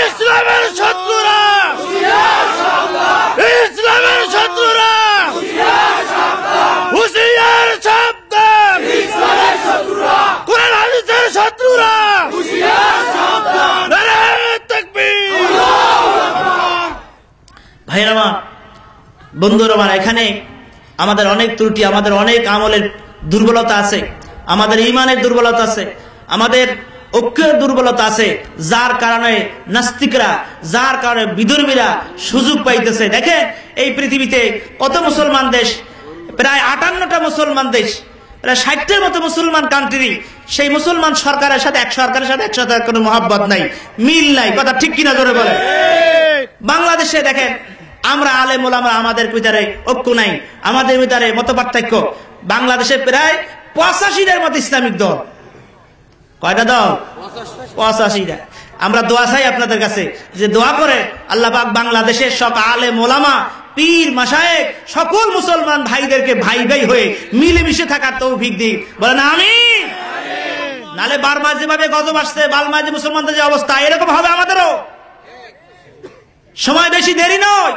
ইসলামের শত্রুরা, ইসলামের শত্রুরা হুঁশিয়ার সাবধান, কোরআন হাদিসের শত্রুরা নারে তাকবীর। ভাইরা আমার, বন্ধুরা আমার, এখানে আমাদের অনেক ত্রুটি, আমাদের অনেক আমলের দুর্বলতা আছে, আমাদের ঈমানের দুর্বলতা আছে, আমাদের ঐক্যের দুর্বলতা আছে, যার কারণে নাস্তিকরা, যার কারণে বিধর্মীরা সুযোগ পাইতেছে। দেখেন এই পৃথিবীতে কত মুসলমান দেশ, প্রায় 58টা মুসলমান দেশ, প্রায় 60টার মতো মুসলমান কান্ট্রি। সেই মুসলমান সরকারের সাথে এক সরকারের সাথে একসাথে কোনো মহব্বত নাই, মিল নাই। কথা ঠিক কিনা জোরে বলে? বাংলাদেশে দেখেন আমরা আলেম ওলামা, আমাদের ভিতরে ঐক্য নাই, আমাদের ভিতরে মতপার্থক্য। বাংলাদেশে প্রায় 85টার মতো ইসলামিক দল। কয়টা দল? 85টা। আমরা দোয়া চাই আপনাদের কাছে, যে দোয়া করে আল্লাহ পাক বাংলাদেশের সব আলেম ওলামা, পীর মাশায়েখ, সকল মুসলমান ভাইদেরকে ভাই ভাই হয়ে মিলেমিশে থাকার তৌফিক দিক। বলেন আমিন। নালে বার্মায় যেভাবে গজব আসছে, বার্মায় যে মুসলমানদের যে অবস্থা, এরকম হবে আমাদেরও। সময় বেশি দেরি নয়।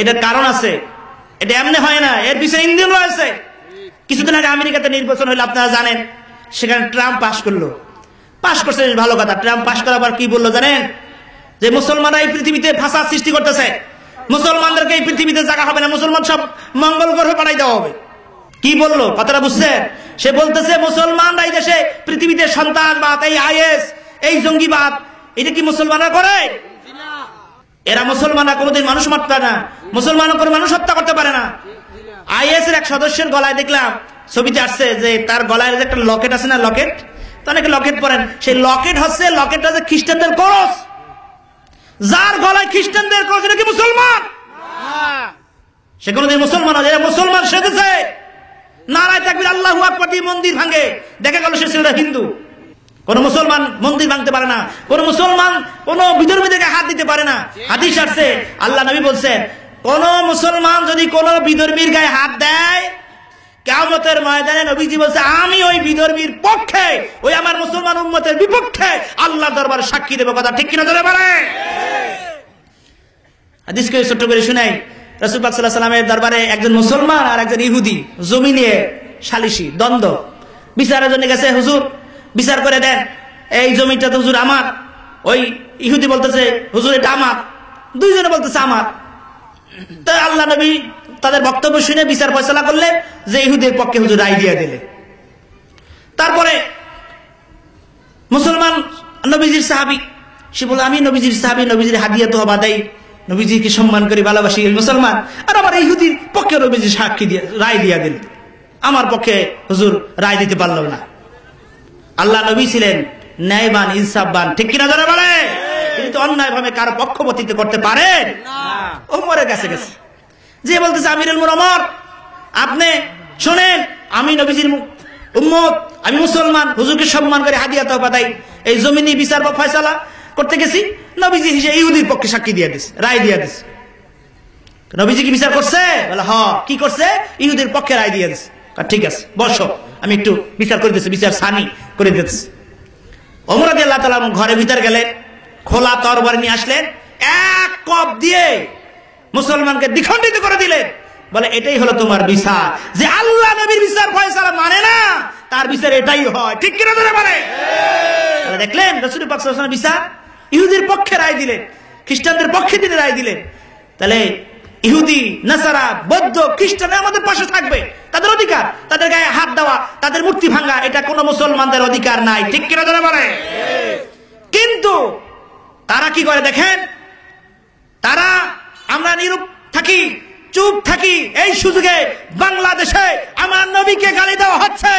এটার কারণ আছে, এটা এমনি হয় না, এর পিছনে ইন্ধন রয়েছে। কিছুদিন আগে আমেরিকাতে নির্বাচন হলো, আপনারা জানেন, সেখানে ট্রাম্প পাশ করলো। পাশ করছে, ভালো কথা। ট্রাম্প পাশ করার পর কি বললো জানেন? যে মুসলমানরা এই পৃথিবীতে ফাসাদ সৃষ্টি করতেছে, মুসলমানদেরকে এই পৃথিবীতে জায়গা হবে না, মুসলমান সব মঙ্গল গ্রহে পাঠাই দেওয়া হবে। কি বললো? কথাটা বুঝছেন? সে বলতেছে মুসলমানরা এই দেশে পৃথিবীতে সন্ত্রাসবাদ, এই আইএস, এই জঙ্গিবাদ, এটা কি মুসলমানরা করে? এরা মুসলমানরা কোনোদিন মানুষ মারতে পারে না, মুসলমান কোনো মানুষ হত্যা করতে পারে না। আইএস এর এক সদস্যের গলায় দেখলাম ছবিতে আসছে যে তার গলায় যে একটা লকেট আছে না, লকেট, তো অনেকে লকেট পরেন, সেই লকেট হচ্ছে খ্রিস্টানদের ক্রস। যার গলায় খ্রিস্টানদের ক্রস, এটা কি মুসলমান? সে কোনোদিন মুসলমান হয়? এরা মুসলমান সেজেছে, নারায়ে তাকবীর আল্লাহু আকবার দিয়ে মন্দির ভাঙে, দেখা গেল সে ছেলেটা হিন্দু। কোন মুসলমান মন্দির ভাঙতে পারে না, কোন মুসলমান কোন বিধর্মীদেরকে হাত দিতে পারে না। হাদিস আসছে, আল্লাহ নবী বলছেন, কোন মুসলমান যদি কোন বিধর্মীর গায়ে হাত দেয়, কিয়ামতের ময়দানে নবীজি বলছে আমি ওই বিধর্মীর পক্ষে, ওই আমার মুসলমান উম্মতের বিপক্ষে আল্লাহর দরবারে সাক্ষী দেব। কথা ঠিক কিনা ধরে বলে? হাদিসকে ছোট্ট করে শুনাই। রাসূল পাক সাল্লাল্লাহু আলাইহি ওয়াসাল্লামের দরবারে একজন মুসলমান আর একজন ইহুদি জমি নিয়ে সালিশি দ্বন্দ্ব, বিচারের জন্য গেছে। হুজুর বিচার করে দেন, এই জমিটা তো হুজুর আমার। ওই ইহুদি বলতেছে হুজুর এটা আমার, দুইজনে বলতেছে আমার। তো আল্লাহ নবী তাদের বক্তব্য শুনে বিচার ফয়সালা করলেন যে ইহুদির পক্ষে হুজুর রায় দিয়ে দিলে। তারপরে মুসলমান নবীজির সাহাবী, সে বলে আমি নবীজির সাহাবী, নবীজির হাদিয়া তো হবা দেই, নবীজিকে সম্মান করি, ভালোবাসি, মুসলমান। আর আমার ইহুদির পক্ষে নবীজি সাক্ষী দিয়ে রায় দিয়ে দিল, আমার পক্ষে হুজুর রায় দিতে পারল না। আল্লাহ নবী ছিলেন ন্যায়বান, ইনসাফবান, ঠিক কিনা যারা বলে? তিনি তো অন্যায় ভাবে কারো পক্ষপাতিত্ব করতে পারেন না। ওমরের কাছে গেছে, যে বলতেছে আমিরুল মুমিনিন, আপনি শোনেন, আমি নবীজির উম্মত, আমি মুসলমান, হুজুরকে সম্মান করে হাদিয়া তওবা দেই, এই জমিনি বিচার বা ফয়সালা করতে গেছি, নবীজি হিসেবে ইহুদির পক্ষে সাক্ষী দিয়ে দিছে, রায় দিয়ে দিছে। নবীজি কি বিচার করছে? বলে হ্যাঁ। কি করছে? ইহুদির পক্ষে রায় দিয়ে দিছে। ঠিক আছে বসো, আমি একটু বিচার করে দিচ্ছি, বিচার সানি করে দিচ্ছি। ওমর রাদিয়াল্লাহু তাআলা ঘরের ভিতর গেলেন, খোলা তরবারি নিয়ে আসলেন, এক কপ দিয়ে মুসলমানকে দ্বিখণ্ডিত করে দিলেন। বলে এটাই হলো তোমার বিচার, যে আল্লাহ নবীর বিচার ফয়সালা মানে না, তার বিচার এটাই হয়। ঠিক কিনা ধরে বলে? দেখলেন রাসূল পাক সাল্লাল্লাহু আলাইহি ওয়াসাল্লাম বিচার ইহুদির পক্ষে রায় দিলেন, খ্রিস্টানদের পক্ষে তিনি রায় দিলেন। তাহলে ইহুদি, নাসারা, বৌদ্ধ, খ্রিস্টান আমাদের পাশে থাকবে, তাদের অধিকার, তাদের গায়ে হাত দেওয়া, তাদের মূর্তি ভাঙা, এটা কোন মুসলমানদের অধিকার নাই। ঠিক কিনা ধরে বলে? কিন্তু তারা কি করে দেখেন, তারা আমরা নীরব থাকি, চুপ থাকি, এই সুযোগে বাংলাদেশে আমার নবীকে গালি দেওয়া হচ্ছে,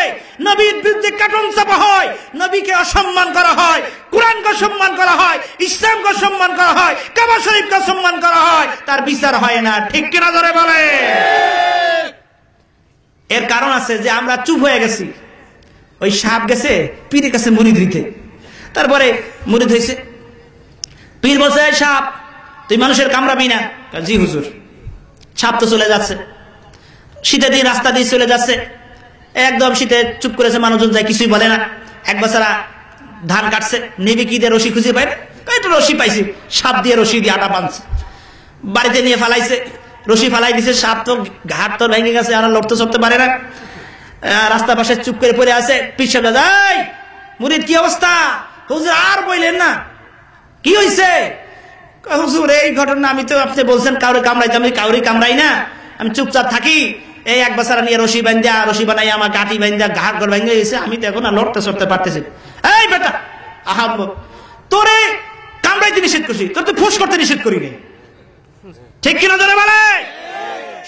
নবীর বিরুদ্ধে কাটন চাপা হয়, নবীকে অসম্মান করা হয়, কোরআনকে সম্মান করা হয়, ইসলামকে সম্মান করা হয়, কাবা শরীফকে সম্মান করা হয়, তার বিচার হয় না। ঠিক কিনা ধরে বলে? এর কারণ আছে যে আমরা চুপ হয়ে গেছি। ওই সাপ গেছে পীরের কাছে মুরিদ দিতে, তো তারপরে মুরিদ হয়েছে। পীর বলছে, সাপ তুই মানুষের কামড়াবি না। জি হুজুর। সাপ তো চলে যাচ্ছে, শীতের দিন রাস্তা দিয়ে চলে যাচ্ছে, একদম শীতে চুপ করেছে, মানুষজন যায়, কিছুই বলে না। এক বছরা ধান কাটছে, নেবে কি দিয়ে রশি খুঁজে পাই না, একটু রশি পাইছি, সাপ দিয়ে রশি দিয়ে আটা বাঁধছে, বাড়িতে নিয়ে ফালাইছে, রশি ফালাই দিছে, সাপ তো ঘাট তো ভেঙে গেছে, আর লড়তে চড়তে পারে না, রাস্তা পাশে চুপ করে পড়ে আছে। পিছনে যায়, মুরিদ কি অবস্থা? হুজুর আর বললেন না, কি হয়েছে? হুজুর এই ঘটনা, আমি তো আপনি বলছেন কাউরে কামড়াইতে, আমি কাউরে কামড়াই না, আমি চুপচাপ থাকি। এই এক বছর নিয়ে রশি বান্ধা, রশি বানাই আমার গাঁটি বান্ধা ঘাট ঘর ভেঙে গেছে, আমি তো এখন আর লড়তে চড়তে পারতেছি। এই বেটা, আহাম তোরে কামড়াইতে নিষেধ করছি, তোর তো ফুস করতে নিষেধ করিনি, ঠিক কিনা ধরে বলে?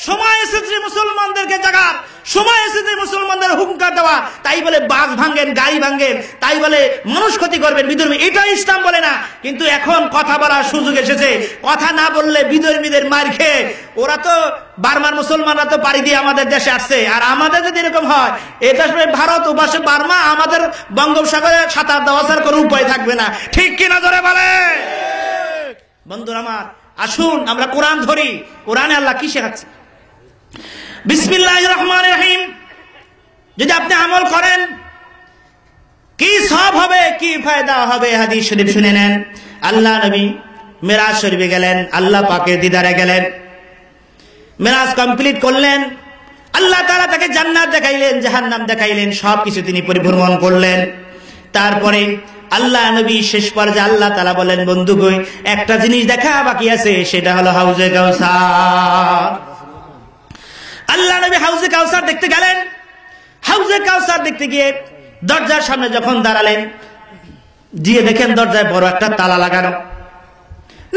সময় এসেছে মুসলমানদেরকে জাগার, সময় এসেছে মুসলমানদের হুঙ্কার দেওয়া। তাই বলে বাস ভাঙ্গেন, গাড়ি ভাঙ্গেন, তাই বলে মানুষ ক্ষতি করবেন, বিধর্মী, এটা ইসলাম বলে না। কিন্তু এখন কথা বলার সুযোগ এসেছে, কথা না বললে বিধর্মীদের মার খেয়ে, ওরা তো বার্মার মুসলমানরা তো পাড়ি দিয়ে আমাদের দেশে আসছে, আর আমাদের যদি এরকম হয়, এটা ভারত ওপাশে বার্মা, আমাদের বঙ্গোপসাগরে সাঁতার দেওয়া ছাড়া কোনো উপায় থাকবে না, ঠিক কিনা ধরে বলে? বন্ধুরা আমার, আসুন আমরা কোরআন ধরি। কোরআনে আল্লাহ কি শেখাচ্ছে? বিসমিল্লাহির রহমানির রহিম। যদি আপনি আমল করেন কি সব হবে, কি ফায়দা হবে, হাদিস শরীফ শুনে নেন। আল্লাহ নবী মেরাজ শরীফে গেলেন, আল্লাহ পাকের দিদারে গেলেন, মেরাজ কমপ্লিট করলেন, আল্লাহ তাআলা তাকে জান্নাত দেখাইলেন, জাহান্নাম দেখাইলেন, সবকিছু তিনি পরিভ্রমণ করলেন। তারপরে আল্লাহ নবী শেষ পর্যায়ে আল্লাহ তাআলা বলেন, বন্ধু গো, একটা জিনিস দেখা বাকি আছে, সেটা হলো হাউজে কাউসার। আল্লাহ নবী হাউজে কাউসার দেখতে গেলেন। হাউজে কাউসার দেখতে গিয়ে দরজার সামনে যখন দাঁড়ালেন, দিয়ে দেখেন দরজায় বড় একটা তালা লাগানো।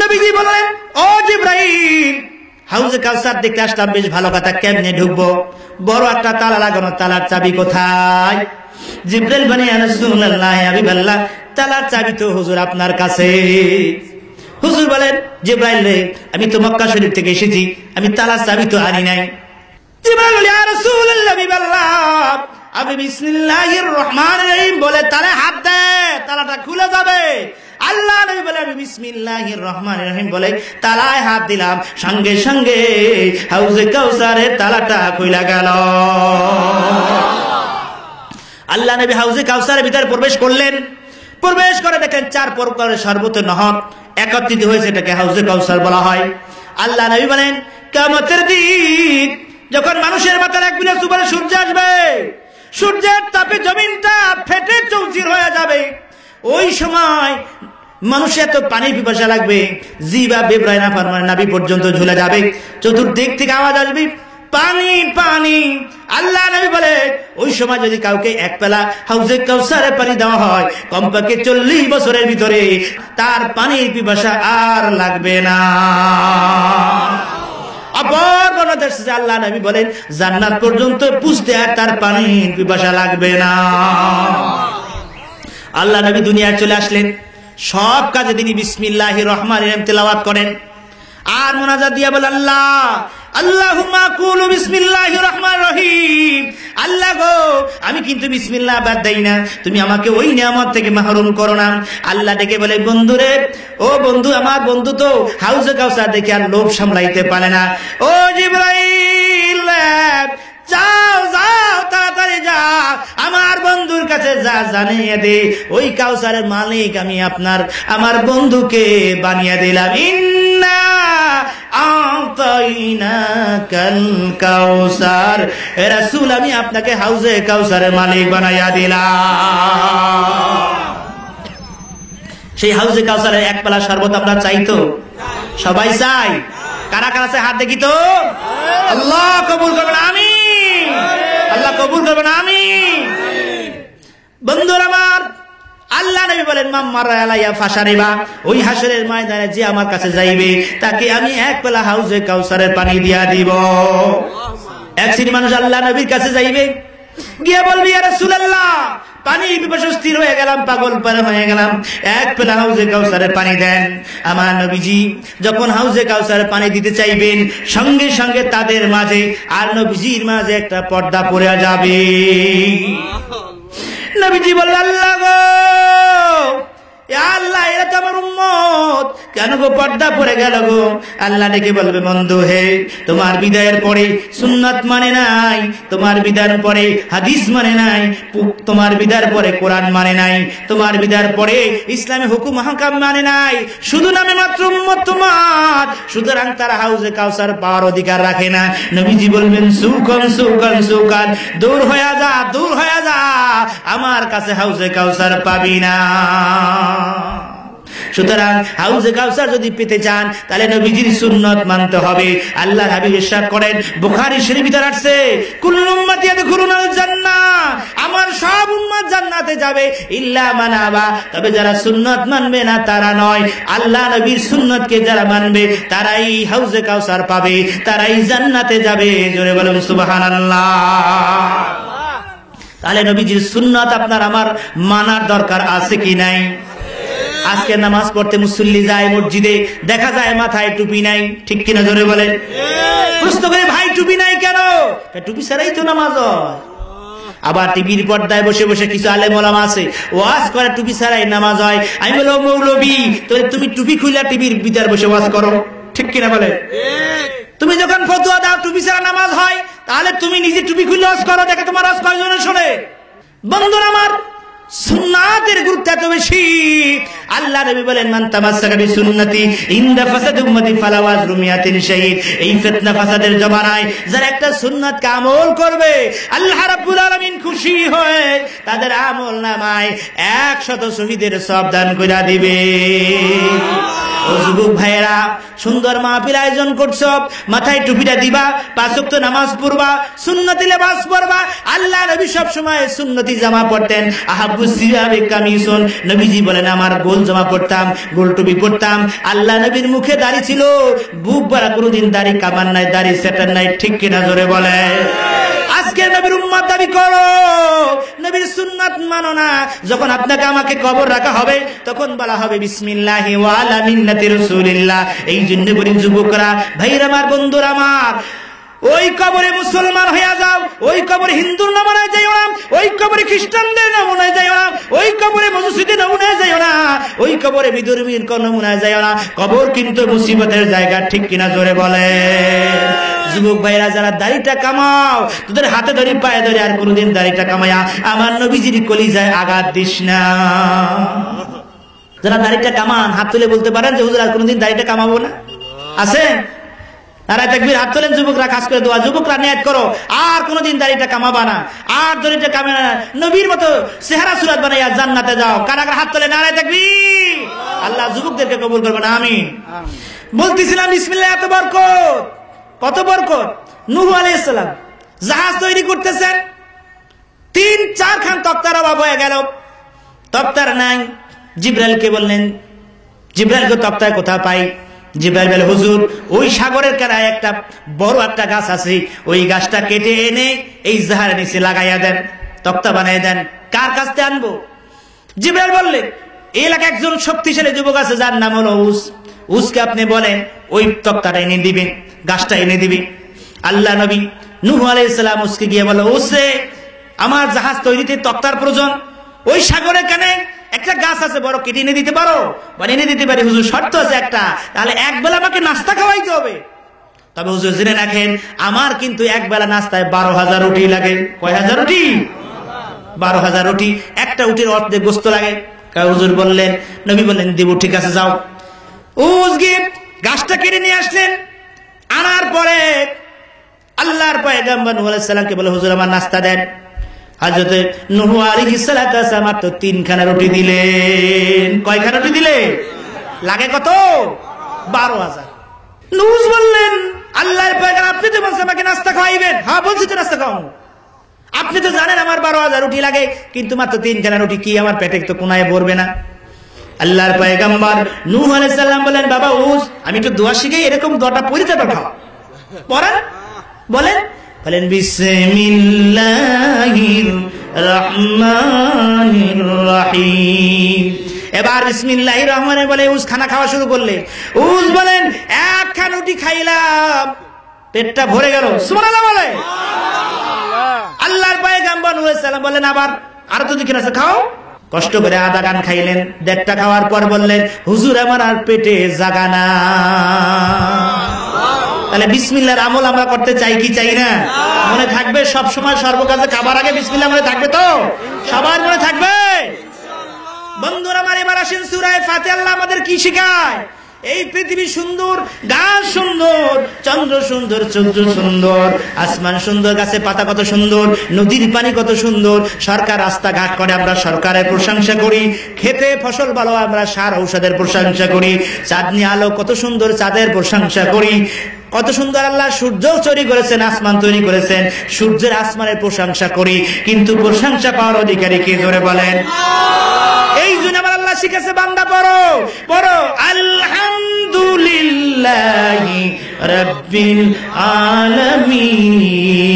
নবীজি বললেন, ও জিবরাইল, হাউজে কাউসার দেখতে আসলাম, বেশ ভালো কথা, কেমনে ঢুকবো? বড় একটা তালা লাগানো, তালার চাবি কোথায়? জিবরাইল বলে, ইয়া রাসূলুল্লাহ, হাবিবাল্লাহ, তালার চাবি তো হুজুর আপনার কাছে। হুজুর বলেন, জিবরাইল রে, আমি তো মক্কা শরীফ থেকে এসেছি, আমি তালার চাবি তো আনি নাই। জিবরাইল বলে, ইয়া রাসূলুল্লাহ, হাবিবাল্লাহ, আমি বিসমিল্লাহির রহমানির রহিম বলে তালে হাত দে, তালাটা খুলে যাবে। আল্লাহ নবী বলে, আমি বিসমিল্লাহির রহমানির রহিম বলে তালায় হাত দিলাম, সঙ্গে সঙ্গে হাউজে কাউসারের তালাটা খুলে গেল। আল্লাহ নবী হাউজে কাউসারের ভিতরে প্রবেশ করলেন। প্রবেশ করে দেখেন 4 প্রকারের শরবত নহর একত্রিত হয়েছে, এটাকে হাউজে কাউসার বলা হয়। আল্লাহ নবী বলেন, কিয়ামতের দিন যখন মানুষের মাথায় এক বিন্দু উপরে সূর্য আসবে, সূর্যের তাপে জমিনটা ফেটে চৌচির হয়ে যাবে, ওই সময় মানুষের এত পানির পিপাসা লাগবে, জিবা বেবরায় না ফারমানে নাভি পর্যন্ত ঝুলে যাবে, চতুর্দিক থেকে আওয়াজ আসবে, পানি পানি। আল্লাহ নবী বলে, ওই সময় যদি কাউকে এক পেলা হাউজে কাউসারের পানি দেওয়া হয়, কমপক্ষে 40 বছরের ভিতরে তার পানির পিপাসা আর লাগবে না। আবার বর্ণনা আল্লাহ নবী বলেন, জান্নাত পর্যন্ত পুষতে আর তার পানির পিপাসা লাগবে না। আল্লাহ নবী দুনিয়ায় চলে আসলেন, সব কাজে তিনি বিসমিল্লাহির রহমানির রহিম তেলাওয়াত করেন, আর মুনাজাত দিয়া বলেন, আল্লাহ আল্লাহুম্মা কুলু বিসমিল্লাহির রহমানির রহিম, আল্লাহ গো, আমি কিন্তু বিসমিল্লাহ বাদ দেই না, তুমি আমাকে ওই নিয়ামত থেকে মাহরুম করো না। আল্লাহ ডেকে বলে, বন্ধু রে, ও বন্ধু, আমার বন্ধু তো হাউজে কাউসার দেখে আর লোভ সামলাইতে পারে না। ও জিবরাইল, যাও যাও, তাড়াতাড়ি যাও, আমার বন্ধুর কাছে যা জানিয়ে দে, ওই কাউসারের মালিক আমি আমার বন্ধুকে বানিয়ে দিলাম। ইন্না আতাইনাকাল কাউসার, হে রাসূল, আমি আপনাকে হাউজে কাউসারের মালিক বানাইয়া দিলাম। সেই হাউজে কাউসারের এক পেলা শরবত আমরা চাই তো? সবাই চাই। কারা কারা চাই হাত দেখি তো? আল্লাহ কবুল করবেন, আমিন। আল্লাহ কবুল করবেন, আমিন। বন্ধুরা আমার, আল্লাহ নবী বলেন, মাম্মারা আলাইয়া ফাশারিবা, ওই হাসরের ময়দানে যে আমার কাছে যাইবে, তাকে আমি এক পেলা হাউজে কাউসারের পানি দিয়া দিব। এক শ্রেণী মানুষ আল্লাহ নবীর কাছে যাইবে, গিয়ে বলবি, ইয়া রাসূলুল্লাহ, পানি পিপাসা স্থির হয়ে গেলাম, পাগল পারে হয়ে গেলাম, এক পেলা হাউজে কাউসারের পানি দেন। আমার নবীজি যখন হাউজে কাউসারের পানি দিতে চাইবেন, সঙ্গে সঙ্গে তাদের মাঝে আর নবীজির মাঝে একটা পর্দা পড়ে যাবে। নবীজি বললেন, আল্লাহ গো, আল্লাহ এরা তো আমার উম্মত, কেন গো পর্দা পড়ে গেল গো? আল্লাহ ডেকে বলবে, বন্ধু হে, তোমার বিদায়ের পরে সুন্নাত মানে নাই, তোমার বিদায়ের পরে হাদিস মানে নাই, তোমার বিদায়ের পরে কোরআন মানে নাই, তোমার বিদায়ের পরে ইসলামী হুকুম হাকাম মানে নাই, শুধু নামে মাত্র উম্মত তোমার। সুতরাং তারা হাউজে কাউসার পাওয়ার অধিকার রাখে না। নবীজি বলবেন, সুকন সুকন সুকন, দূর হয়ে যা, দূর হয়ে যা, আমার কাছে হাউজে কাউসার পাবি না। সুতরাং হাউজে কাউসার যদি পেতে চান তাহলে নবীজির সুন্নাত মানতে হবে। আল্লাহ হাবিব ইরশাদ করেন, বুখারী শরীফে আছে, কুল্লু উম্মতি ইয়াদখুলুনাল জান্নাহ, আমার সব উম্মত জান্নাতে যাবে ইল্লা মান আবা, তবে যারা সুন্নাত মানবে না তারা নয়। আল্লাহ নবীর সুন্নাতকে যারা মানবে তারাই হাউজে কাউসার পাবে, তারাই জান্নাতে যাবে। জোরে বলুন সুবহানাল্লাহ। তাহলে নবীজির সুন্নাত আপনার আমার মানার দরকার আছে কি নাই? আজকে নামাজ পড়তে মুসল্লি যায় মসজিদে, দেখা যায় মাথায় টুপি নাই, ঠিক কিনা? জোরে বলেন। প্রশ্ন করে, ভাই টুপি নাই কেন? টুপি ছাড়াই তো নামাজ হয়। আবার টিভির পর্দায় বসে বসে কিছু আলেম ওলামা আছে, ওয়াজ করে টুপি ছাড়াই নামাজ হয়। আমি বলবো, মৌলবী তুমি টুপি খুলে টিভির ভিতর বসে ওয়াজ করো, ঠিক কিনা বলে? তুমি যখন ফতোয়া দাও টুপি ছাড়া নামাজ হয়, তাহলে তুমি নিজে টুপি খুলে ওয়াজ করো, দেখে তোমার ওয়াজ কয়জনে শোনে? বন্ধুরা আমার, সুন্নাতের গুরুত্ব এত বেশি। আল্লাহ নবী বলেন, মান তামাসসাকা বিসুন্নতি ইনদা ফাসাদ উম্মতি ফালাউ আজরু মিয়াতিন শাহীদ। এই ফিতনা ফাসাদের জমানায় যারা একটা সুন্নাতকে আমল করবে, আল্লাহ রাব্বুল আলামিন খুশি হয়ে তাদের আমল নামায় 100 শহীদের সওয়াব দান কইরা দিবে। ও যুবক ভাইয়েরা, সুন্দর মাহফিল আয়োজন করছো, মাথায় টুপিটা দিবা, 5 ওয়াক্ত নামাজ পড়বা, সুন্নতি লেবাস পরবা। আল্লাহ নবী সব সময় সুন্নতি জামা পরতেন। আহাব্বুস সিয়াবি কামিসুন, নবীজি বলেন, আমার গোল জামা পরতাম, গোল টুপি পরতাম। আল্লাহ নবীর মুখে দাড়ি ছিল, বুক ভরা কোনোদিন দাড়ি কামান নাই, দাড়ি সেটার নাই, ঠিক কিনা? জোরে বলে। আজকে নবীর উম্মত দাবি করো, নবীর সুন্নাত মানো না। যখন আপনাকে আমাকে কবর রাখা হবে, তখন বলা হবে বিসমিল্লাহি ওয়া আলা মিল্লাতি রাসূলিল্লাহ। এই জন্য বলি যুবকরা, ভাইরা আমার, বন্ধুরা আমার, ওই কবরে মুসলমান হয়ে যাও, ওই কবরে হিন্দুর নমুনায় যাইও না, ওই কবরে খ্রিস্টানদের নমুনায় যাইও না, ওই কবরে মজুসিদের নমুনায় যাইও না, ওই কবরে বিধর্মীর কোন নমুনায় যাইও না। কবর কিন্তু মুসিবতের জায়গা, ঠিক কিনা? জোরে বলে। যুবক ভাইরা, যারা দাড়িটা কামাও, তোদের হাতে ধরি পায়ে ধরে আর কোনদিন দাড়িটা কামায়া আমার নবীজির কলিজায় আঘাত দিস না। যারা দাড়িটা কামান, হাত তুলে বলতে পারেন যে হুজুর আর কোনদিন দাড়িটা কামাবো না? আছে? নারায়ে তাকবীর, হাত তোলেন যুবকরা, খাস করে দোয়া। যুবকরা নিয়ত করো, আর কোনদিন দাড়িটা কামাবা না, আর দাড়িটা কামাবে না, নবীর মতো চেহারা সুরাত বানাইয়া জান্নাতে যাও। কারা কারা হাত তোলে? নারায়ে তাকবীর। আল্লাহ যুবকদেরকে কবুল করবেন, আমিন। বলতেছিলাম বিসমিল্লাহ, এত বরকত, কত বরকত। নূহ আলাইহিস সালাম জাহাজ তৈরি করতেছেন, 3-4 খান তক্তার অভাব হয়ে গেল, তক্তার নাই। জিবরাইলকে বললেন, জিবরাইলকে তক্তায় কোথা পাই? জিবরাইল বলে, হুজুর ওই সাগরের কিনারায় একটা বড় একটা গাছ আছে, ওই গাছটা কেটে এনে এই জাহাজের নিচে লাগাইয়া দেন, তক্তা বানাই দেন। কার কাছ থেকে আনবো? জিবরাইল বললেন, এই এলাকায় একজন শক্তিশালী যুবক আছে, যার নাম হলো উস। উসকে আপনি বলেন ওই তক্তাটা এনে দিবেন, গাছটা এনে দিবে। আল্লাহ নবী নূহ আলাইহিস সালাম উসকে গিয়ে বলে, উসে, আমার জাহাজ তৈরিতে তক্তার প্রয়োজন, ওই সাগরের কানে একটা গাছ আছে বড়, কেটে এনে দিতে পারো? মানে এনে দিতে পারি হুজুর, শর্ত আছে একটা, তাহলে এক বেলা আমাকে নাস্তা খাওয়াইতে হবে। তবে হুজুর জেনে রাখেন, আমার কিন্তু এক বেলা নাস্তায় 12,000 রুটি লাগে। কয় হাজার রুটি? 12,000 রুটি। একটা উটের অর্ধেক গোস্ত লাগে। হুজুর বললেন, নবী বললেন, দেব, ঠিক আছে যাও। উস গিয়ে গাছটা কেটে নিয়ে আসলেন। আনার পরে আল্লাহর পয়গম্বর নূহ আলাইহিস সালামকে বলে, হুজুর আমার নাস্তা দেন। হযরত নূহ আলাইহিস সালাম মাত্র 3 খানা রুটি দিলেন। কয়খানা রুটি দিলে? লাগে কত? 12,000। নূহ বললেন, আল্লাহর পয়গম্বর, আপনি তো বলছেন আমাকে নাস্তা খাওয়াইবেন। হ্যাঁ বলছি তো নাস্তা খাওয়াবো। আপনি তো জানেন আমার 12,000 রুটি লাগে, কিন্তু মাত্র 3 খানা রুটি কি আমার পেটে তো কোনায় ভরবে না? আল্লাহর পয়গম্বর নূহ আলাইহিস সালাম বলেন, বাবা উস, আমি একটু দোয়া শিখাই, এরকম দোয়াটা পড়িতে পাঠাও। পড়েন, বলেন। বলেন, বিসমিল্লাহির রহমানির রহিম। এবার বিসমিল্লাহির রহমানির বলে উস খানা খাওয়া শুরু করলে। উস বলেন, 1 খান রুটি খাইলাম, পেটটা ভরে গেল। সুবহানাল্লাহ বলে। আল্লাহর পয়গম্বর নূহ আলাইহিস সালাম বলেন, আবার আরো তো দিকে আছে, খাও। কষ্ট করে আধা গান খাইলেন, 1.5টা খাওয়ার পর বললেন, হুজুর আমার আর পেটে জাগা না। তাহলে বিসমিল্লাহর আমল আমরা করতে চাই কি চাই না? মনে থাকবে সব সময় সর্বকালে খাবার আগে বিসমিল্লাহ মনে থাকবে তো? সবার মনে থাকবে? বন্ধুরা আমার, এবার আসেন সূরা ফাতিহা। আল্লাহ আমাদের কি শেখায়? এই পৃথিবী সুন্দর, গাছ সুন্দর, চন্দ্র সুন্দর, সূর্য সুন্দর, আসমান সুন্দর, গাছে পাতা কত সুন্দর, নদীর পানি কত সুন্দর, সরকার রাস্তাঘাট করে আমরা সরকারের প্রশংসা করি, খেতে ফসল ভালো আমরা সার ঔষধের প্রশংসা করি, চাঁদনি আলো কত সুন্দর, চাঁদের প্রশংসা করি, কত সুন্দর আল্লাহ সূর্য তৈরি করেছেন, আসমান তৈরি করেছেন, সূর্যের আসমানের প্রশংসা করি, কিন্তু প্রশংসা পাওয়ার অধিকারী কে জোরে বলেন? এই জন্য আমার আল্লাহ শিখেছে, বান্দা পড়ো পড়ো আলহামদুলিল্লাহি রাব্বিল আলামিন।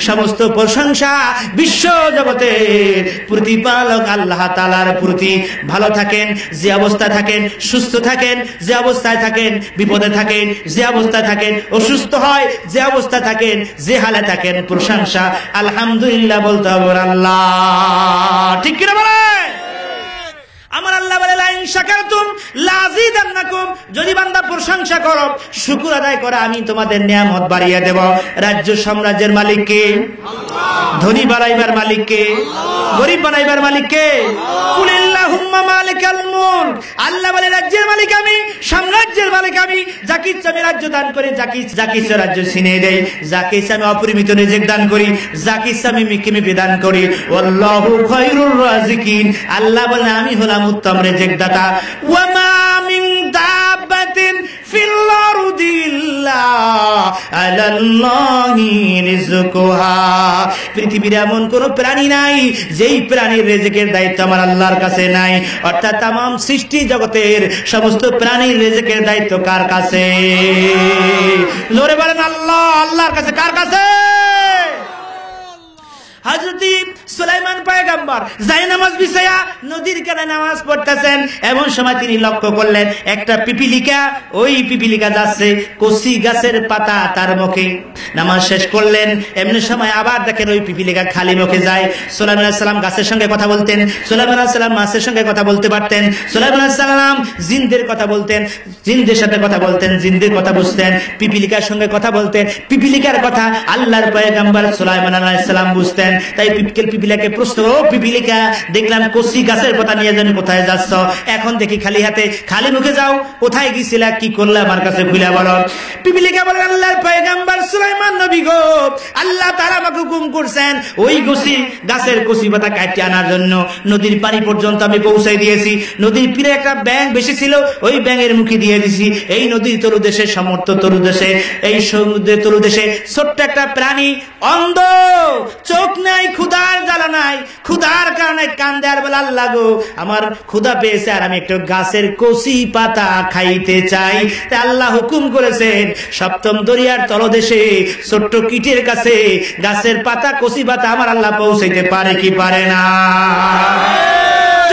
সমস্ত প্রশংসা বিশ্ব জগতের প্রতিপালক আল্লাহ তাআলার প্রতি। ভালো থাকেন, যে অবস্থায় থাকেন, সুস্থ থাকেন, যে অবস্থায় থাকেন, বিপদে থাকেন, যে অবস্থায় থাকেন, অসুস্থ হয়, যে অবস্থায় থাকেন, যে হালে থাকেন, প্রশংসা আলহামদুলিল্লাহ বলতে হবে আল্লাহ। ঠিক কিনা বলে? আমার আল্লাহ বলে, লাইন শাকারতুম লাযিদান্নাকুম, যদি বান্দা প্রশংসা করো, শুকর আদায় করে, আমি তোমাদের নিয়ামত বাড়িয়ে দেব। রাজ্য সাম্রাজ্যের মালিক কে? ধনী বানাইবার মালিক কে? গরিব বানাইবার মালিক কে? কুলিল্লাহুম্মা মালিকাল মুলক, আল্লাহ বলে রাজ্যের মালিক আমি, সাম্রাজ্যের মালিক আমি, যাকে ইচ্ছা আমি রাজ্য দান করি, যাকে ইচ্ছা রাজ্য ছিনিয়ে দেই, যাকে ইচ্ছা আমি অপরিমিত রিজিক দান করি, যাকে ইচ্ছা আমি মিকিমি দান করি। ওয়াল্লাহু খায়রুর রাযিকিন, আল্লাহ বলে আমি হলাম উত্তম রিজিক দাতা। ওয়া মা মিন দাব্বাতিন ফিল আরদি ইল্লা আলাল্লাহি রিজকুহা, পৃথিবীর এমন কোন প্রাণী নাই যেই প্রাণীর রিজিকের দায়িত্ব আমার আল্লাহর কাছে নাই। অর্থাৎ তামাম সৃষ্টি জগতের সমস্ত প্রাণীর রিজিকের দায়িত্ব কার কাছে? জোরে বলেন আল্লাহ। আল্লাহর কাছে। কার কাছে? হযরত সুলাইমান পয়গম্বর জায়নামাজ বিছায়া নদীর কিনারে নামাজ পড়তেছেন, এমন সময় তিনি লক্ষ্য করলেন একটা পিপিলিকা, ওই পিপিলিকা যাচ্ছে কচি গাছের পাতা তার মুখে। নামাজ শেষ করলেন, এমনি সময় আবার দেখেন ওই পিপিলিকা খালি মুখে যায়। সুলাইমান আলাইহিস সালাম গাছের সঙ্গে কথা বলতেন, সুলাইমান আলাইহিস সালাম মাছের সঙ্গে কথা বলতে পারতেন, সুলাইমান আলাইহিস সালাম জিনদের কথা বলতেন, জিনদের সাথে কথা বলতেন, জিনদের কথা বুঝতেন, পিপিলিকার সঙ্গে কথা বলতেন, পিপিলিকার কথা আল্লাহর পয়গম্বর সুলাইমান আলাইহিস সালাম বুঝতেন। তাই পিপিলিকাকে প্রশ্ন, ও পিপিলিকা, দেখলাম কচি গাছের পাতা নিয়ে জানি কোথায় যাচ্ছ? এখন দেখি খালি হাতে, খালি মুখে যাও, কোথায় গিয়েছিলা, কি করলে আমার কাছে খুলে বলো। পিপিলিকা বলে, আল্লাহর পয়গম্বর সুলাইমান নবী গো, আল্লাহ তাআলা আমাকে হুকুম করছেন ওই গাছের কচি পাতা কাটতে আনার জন্য। নদীর পানি পর্যন্ত আমি পৌঁছাই দিয়েছি, নদীর তীরে একটা ব্যাঙ বেশি ছিল, ওই ব্যাঙের মুখে দিয়ে দিছি। এই নদীর তলুদেশে, সমর্থ তলুদেশে, এই সমুদ্রের তলুদেশে ছোট্ট একটা প্রাণী, অন্ধ, চোখ নাই, ক্ষুধার জ্বালা নাই, ক্ষুধার কারণে কান্দে আর বলে, আল্লাহ গো আমার ক্ষুধা পেয়েছে আর আমি একটু গাছের কচি পাতা খাইতে চাই। তাই আল্লাহ হুকুম করেছেন সপ্তম দরিয়ার তলদেশে ছোট্ট কীটের কাছে গাছের পাতা, কচি পাতা আমার আল্লাহ পৌঁছাইতে পারে কি পারে না?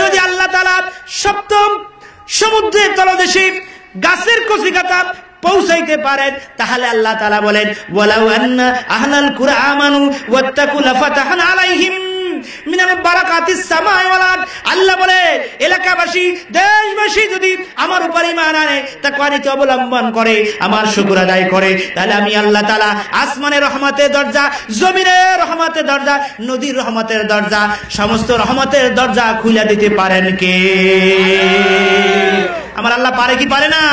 যদি আল্লাহ তাআলা সপ্তম সমুদ্রের তলদেশে গাছের কচি পাতা পৌঁছাইতে পারেন, তাহলে আল্লাহ তাআলা বলেন, ওয়ালাউ আন্না আহলাল কুরআ আমানু ওয়াত্তাকু লাফাতাহনা আলাইহিম মিনাল বারাকাতিস সামাই ওয়াল আরদ। আল্লাহ বলে এলাকাবাসী, দেশবাসী যদি আমার উপর ঈমান আনে, তাকওয়া নীতি অবলম্বন করে, আমার শুকর আদায় করে, তাহলে আমি আল্লাহ তাআলা আসমানের রহমতের দরজা, জমিনের রহমতের দরজা, নদীর রহমতের দরজা, সমস্ত রহমতের দরজা খুলে দিতে পারেন কে? আমার আল্লাহ পারে কি পারে না?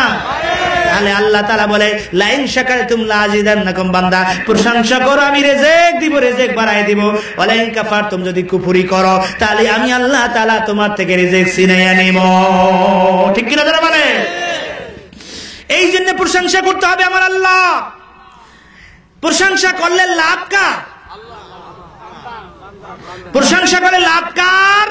তাহলে আল্লাহ তাআলা বলে, লাইন শাকারতুম লাযিদান্নাকুম, বান্দা প্রশংসা করো আমি রিজিক দিব, রিজিক বাড়াই দিব। ওয়ালাইন কাফারতুম, যদি কুফরি করো তাহলে আমি আল্লাহ তাআলা তোমার থেকে রিজিক ছিনাইয়া নিব। ঠিক কি না যারা বলে? এই জন্য প্রশংসা করতে হবে আমার আল্লাহ। প্রশংসা করলে লাভ কার? প্রশংসা করলে লাভ কার?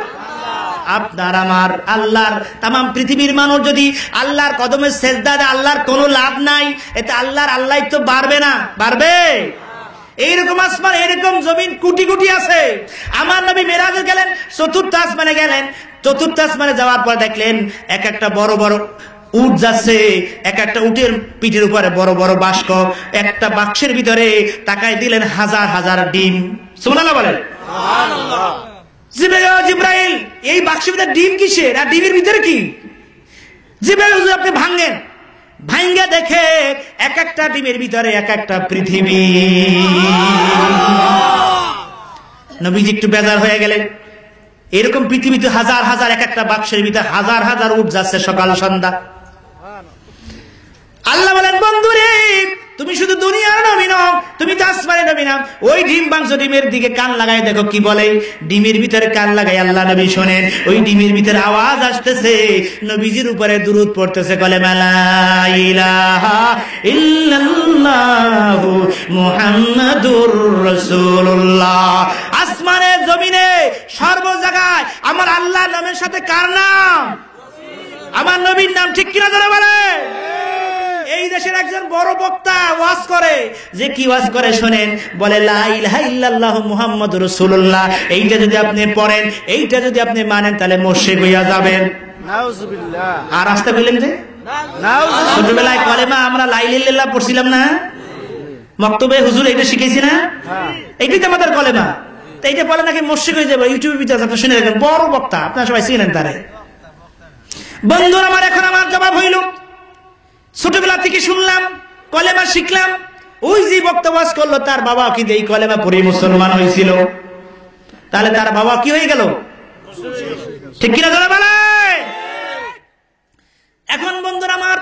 আপনার আমার। আল্লাহর তামাম পৃথিবীর মানুষ যদি আল্লাহর কদমে সেজদা দেয়, আল্লাহর কোনো লাভ নাই, এতে আল্লাহ তো বাড়বে না? বাড়বে? এইরকম আসমান, এরকম জমিন কোটি কোটি আছে। আমার নবী মেরাজে গেলেন, চতুর্থ আসমানে গেলেন, চতুর্থ আসমানে যাওয়ার পর দেখলেন এক একটা বড় বড় উট যাচ্ছে, এক একটা উটের পিঠের উপরে বড় বড় বাক্স, একটা বাক্সের ভিতরে তাকায় দিলেন হাজার হাজার ডিম। সুবহানাল্লাহ বলেন। জিবরাইল এই বাক্সের ভিতরে ডিম কিসের, আর ডিমের ভিতরে কি? জিবরাইল হুজুর আপনি ভাঙেন, ভাঙ্গে দেখে এক একটা ডিমের ভিতরে এক একটা পৃথিবী। নবীজি একটু বেজার হয়ে গেলেন, এরকম পৃথিবীতে হাজার হাজার, এক একটা বাক্সের ভিতরে হাজার হাজার উঠ যাচ্ছে সকাল সন্ধ্যা। আল্লাহ বলেন, বন্ধুরে তুমি শুধু দুনিয়ার নবী নও, তুমি তো আসমানের নবী না। ওই ডিম ভাঙছো, ডিমের দিকে কান লাগাই দেখো কি বলে। ডিমের ভিতরে কান লাগাই আল্লাহ নবী শোনেন, ওই ডিমের ভিতরে আওয়াজ আসতেছে, নবীজির উপরে দুরূদ পড়তেছে, কলেমা লা ইলাহা ইল্লাল্লাহু মুহাম্মাদুর রাসূলুল্লাহ। আসমানে জমিনে সর্ব জায়গায় আমার আল্লাহর নামের সাথে কার নাম? আমার নবীর নাম। ঠিক কিনা ধরে বলে? এই দেশের একজন বড় বক্তা ওয়াজ করে, যে কি ওয়াজ করে শোনেন, বলে লা ইলাহা ইল্লাল্লাহু মুহাম্মাদুর রাসূলুল্লাহ। এইটা যদি আপনি পড়েন, এইটা যদি আপনি মানেন, তাহলে মুশরিক হইয়া যাবেন। নাউজুবিল্লাহ। আর আসতে বললেন যে ছোটবেলায় কলেমা আমরা লা ইলাহা ইল্লাল্লাহ পড়ছিলাম না, মক্তবে হুজুর এটা শিখাইছি না, এইটাই তো আমাদের কলেমা। তো এইটা বলে নাকি মুশরিক হয়ে যাবে। ইউটিউবে ভিতরে আপনি শুনে রাখেন, বড় বক্তা, আপনারা সবাই চিনেন তারে। বন্ধুরা আমার, এখন আমার জবাব হইল, ছোটবেলা থেকে শুনলাম, কলেমা শিখলাম, ওই যে বক্তা ওয়াজ করলো তার বাবা কিন্তু এই কলেমা পড়ে মুসলমান হয়েছিল, তাহলে তার বাবা কি হয়ে গেল? ঠিক কিনা ধরে বলে? এখন বন্ধুরা আমার,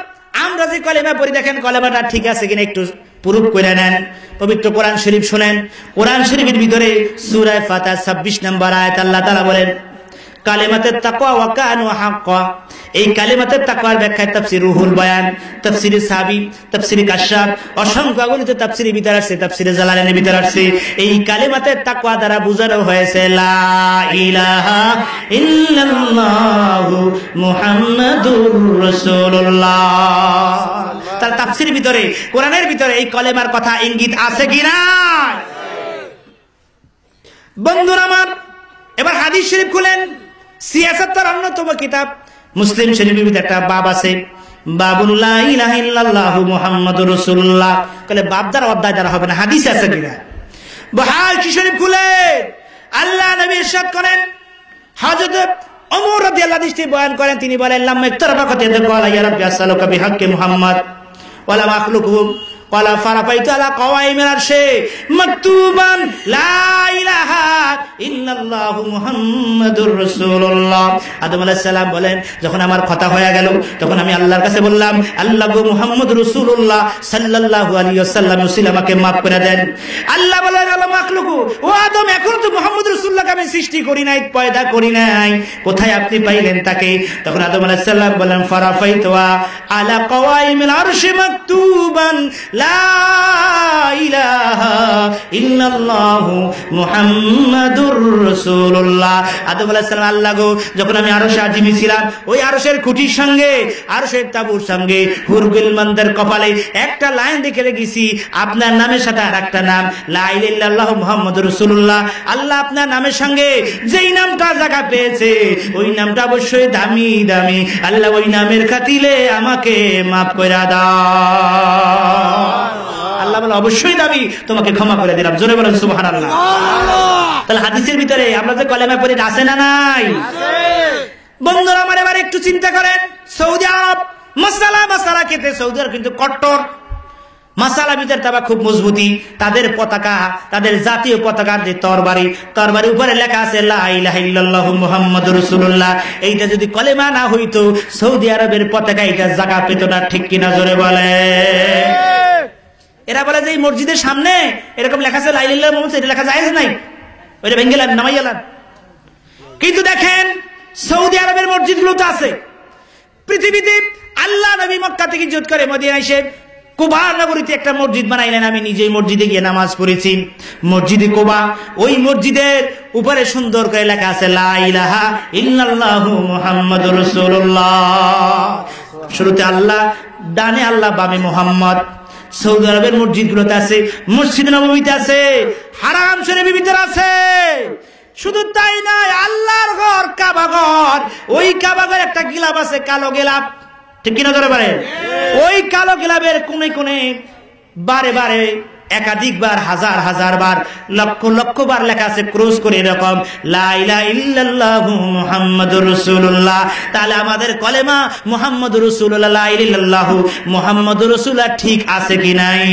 আমরা যে কলেমা পড়ি, দেখেন কলেমাটা ঠিক আছে কিনা একটু প্রুফ করে নেন। পবিত্র কোরআন শরীফ শুনেন, কোরআন শরীফের ভিতরে সূরা ফাতিহা 26 নম্বর আয়াত আল্লাহ তাআলা বলেন, কালিমাতুত তাকওয়া ওয়া কানু হাক্কা। এই কালিমাতুত তাকওয়ার ব্যাখ্যা তাফসীর রুহুল বয়ান, তাফসীরে সাবি, তাফসীরে কাশফ, অসংখ্য অগণিত তাফসীরে ভিতরে আছে, তাফসীরে জালালাইনের ভিতরে আছে। এই কালিমাতুত তাকওয়া দ্বারা বোঝানো হয়েছে লা ইলাহা ইল্লাল্লাহু মুহাম্মাদুর রাসূলুল্লাহ। তার তাফসীরের ভিতরে, কোরআনের ভিতরে এই কলেমার কথা ইঙ্গিত আছে কি না? বন্ধুরা আমার, এবার হাদিস শরীফ খুলেন, সিয়াসাতের অন্যতম কিতাব মুসলিম শরীফের ভিতরে একটা বাব আছে, বাবুল লা ইলাহা ইল্লাল্লাহু মুহাম্মাদুর রাসূলুল্লাহ। কলে বাব দ্বারা অধ্যায় দ্বারা হবে না, হাদিস আছে কিনা? বুখারী শরীফ খুলে আল্লাহ নবী ইরশাদ করেন, হযরত ওমর রাদিয়াল্লাহু আনহু বয়ান করেন, তিনি বলেন, লাম্মা ইকতারাবাকাত ক্বালা ইয়া রাব্বি আসআলুকা বিহাক্কি মুহাম্মদ ওয়ালা মাখলুকুহু ক্বালা ফারাফাইতু আলা কাওয়াইমিল আরশি মাকতুবান লা ইলাহা ইল্লাল্লাহু মুহাম্মাদুর রাসূলুল্লাহ। আদম আলাইহিস সালাম বলেন, যখন আমার কথা হয়ে গেল, তখন আমি আল্লাহর কাছে বললাম, আল্লাহ গো মুহাম্মদুর রাসূলুল্লাহ সাল্লাল্লাহু আলাইহি ওয়াসাল্লাম আমাকে maaf করে দেন। আল্লাহ বলেন, আলা মাখলুকু, ও আদম, এখন তো মুহাম্মদুর রাসূলুল্লাহকে আমি সৃষ্টি করি নাই, পয়দা করি নাই, কোথায় আপনি পাইলেন তাকে? তখন আদম আলাইহিস সালাম বলেন, ফারাফাইতু আলা কাওয়াইমিল আরশি মাকতুবান লা ইলাহা ইল্লাল্লাহু মুহাম্মাদুর রাসূলুল্লাহ। আদম আলাইহিস সালাম, আল্লাহ গো, যখন আমি আরশে আজিমে ছিলাম, ওই আরশের খুঁটির সঙ্গে, আরশের তাবুর সঙ্গে হুরগুল মন্দের কপালে একটা লাইন দেখে রেখেছি, আপনার নামের সাথে আরেকটা নাম, লা ইলাহা ইল্লাল্লাহু মুহাম্মাদুর রাসূলুল্লাহ। আল্লাহ আপনার নামের সঙ্গে যেই নামটা জায়গা পেয়েছে, ওই নামটা অবশ্যই দামি দামি। আল্লাহ ওই নামের খাতিরে আমাকে maaf করে দাও। আল্লাহ বলে, অবশ্যই দাবি, তোমাকে ক্ষমা করে দিলাম। জোরে বলেন সুবহানাল্লাহ। তাহলে হাদিসের ভিতরে আমরা যে কলেমা পড়ি আছে না নাই? বন্ধুরা আমার, এবার একটু চিন্তা করেন, সৌদি আরব মাসালা খেতে, সৌদি আরব কিন্তু কট্টর মাসালা ভিতরে তারা খুব মজবুতি। তাদের পতাকা, তাদের জাতীয় পতাকার যে তরবারি উপরে লেখা আছে লা ইলাহা ইল্লাল্লাহু মুহাম্মাদুর রাসূলুল্লাহ। এইটা যদি কলেমা না হইতো, সৌদি আরবের পতাকা এটা জায়গা পেত না। ঠিক কিনা জোরে বলে? এরা বলে যে এই মসজিদের সামনে এরকম লেখা আছে লা ইলাহা ইল্লাল্লাহু মুহাম্মাদুর, এটা লেখা জায়েজ নাই, ওইটা ভেঙে নামাইয়ালান। কিন্তু দেখেন সৌদি আরবের মসজিদগুলো তো আছে। পৃথিবীতে আল্লাহ নবী মক্কা থেকে হিজরত করে মদিনা এসে কুবা নগরীতে একটা মসজিদ বানাইলেন। আমি নিজেই মসজিদে গিয়ে নামাজ পড়েছি, মসজিদে কুবা। ওই মসজিদের উপরে সুন্দর করে লেখা আছে লা ইলাহা ইল্লাল্লাহু মুহাম্মাদুর রাসূলুল্লাহ। শুরুতে আল্লাহ, ডানে আল্লাহ, বামে মুহাম্মদ। সৌদি আরবের মসজিদগুলোতে আছে, মসজিদ নববীতে আছে, হারাম শরীফের ভিতরে আছে। শুধু তাই নয়, আল্লাহর ঘর কাবা ঘর, ওই কাবা ঘর একটা গিলাপ আছে, কালো গিলাপ। ঠিক কিনা ধরে পারে? ওই কালো গিলাপের কোণে কোণে বারে বারে একাধিকবার হাজার হাজার বার লক্ষ লক্ষ বার লেখা আছে ক্রস করে এরকম লা ইলাহা ইল্লাল্লাহু মুহাম্মাদুর রাসূলুল্লাহ। তাহলে আমাদের কলেমা মুহাম্মাদুর রাসূলুল্লাহ লা ইলাহা ইল্লাল্লাহু মুহাম্মাদুর রাসূলুল্লাহ ঠিক আছে কি নাই?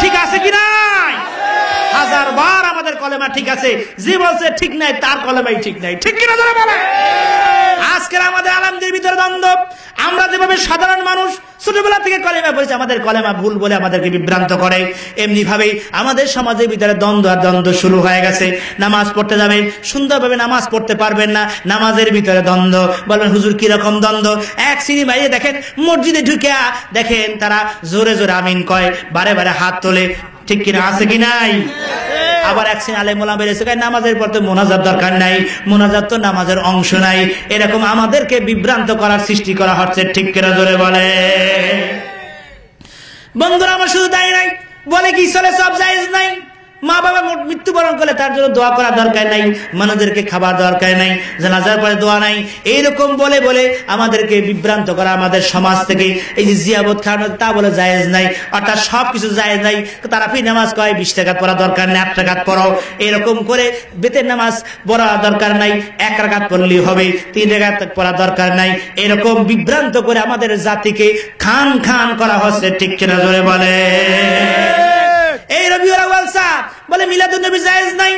ঠিক আছে কি নাই? হাজার বার আমাদের কলেমা ঠিক আছে, যে বলছে ঠিক নাই তার কলেমাই ঠিক নাই। ঠিক কিনা যারা বলে? আজকের আমাদের আলেমদের ভিতরে দ্বন্দ্ব। আমরা যেভাবে সাধারণ মানুষ ছোটবেলা থেকে কলেমা পড়েছি, আমাদের কলেমা ভুল বলে আমাদেরকে বিভ্রান্ত করে, এমনি ভাবে আমাদের সমাজের ভিতরে দ্বন্দ্ব আর দ্বন্দ্ব শুরু হয়ে গেছে। নামাজ পড়তে যাবেন, সুন্দরভাবে নামাজ পড়তে পারবেন না, নামাজের ভিতরে দ্বন্দ্ব। বলবেন হুজুর কিরকম দ্বন্দ্ব? এক শ্রেণী ভাইয়ে দেখেন মসজিদে ঢুকে দেখেন তারা জোরে জোরে আমিন কয়, বারে বারে হাত তোলে। ঠিক কিনা? আছে কি নাই? আবার এক শ্রেণী আলেম ওলামা বের হয়েছে, নামাজের পর তো মোনাজাত দরকার নাই, মোনাজাত তো নামাজের অংশ নাই। এরকম আমাদেরকে বিভ্রান্ত করার সৃষ্টি করা হচ্ছে। ঠিক কিনা জোরে বলে? বন্ধুরা আমার শুধু তাই নাই, বলে কি চলে সব জায়েজ নাই। মা বাবা মৃত্যুবরণ করলে তার জন্য দোয়া করা দরকার নাই, মানুষদেরকে খাবার দরকার নাই, জানাজার পরে দোয়া নাই, এইরকম বলে বলে আমাদেরকে বিভ্রান্ত করা আমাদের সমাজ থেকে। এই যে জিয়াবত খাওয়ানো তা বলে জায়েজ নাই, অর্থাৎ সবকিছু জায়েজ নাই। তারাফি নামাজ কয় 20 টাকাত পড়া দরকার নাই, 8 টাকাত পড়াও। এরকম করে বেতের নামাজ পড়া দরকার নাই, 1 রাকাত পড়লেই হবে, 3 রাকাত পড়া দরকার নাই। এরকম বিভ্রান্ত করে আমাদের জাতিকে খান খান করা হচ্ছে। ঠিক কিনা জোরে বলে? এই রবিউল আউয়াল সাহেব বলে মিলাদুন নবী জায়েজ নাই।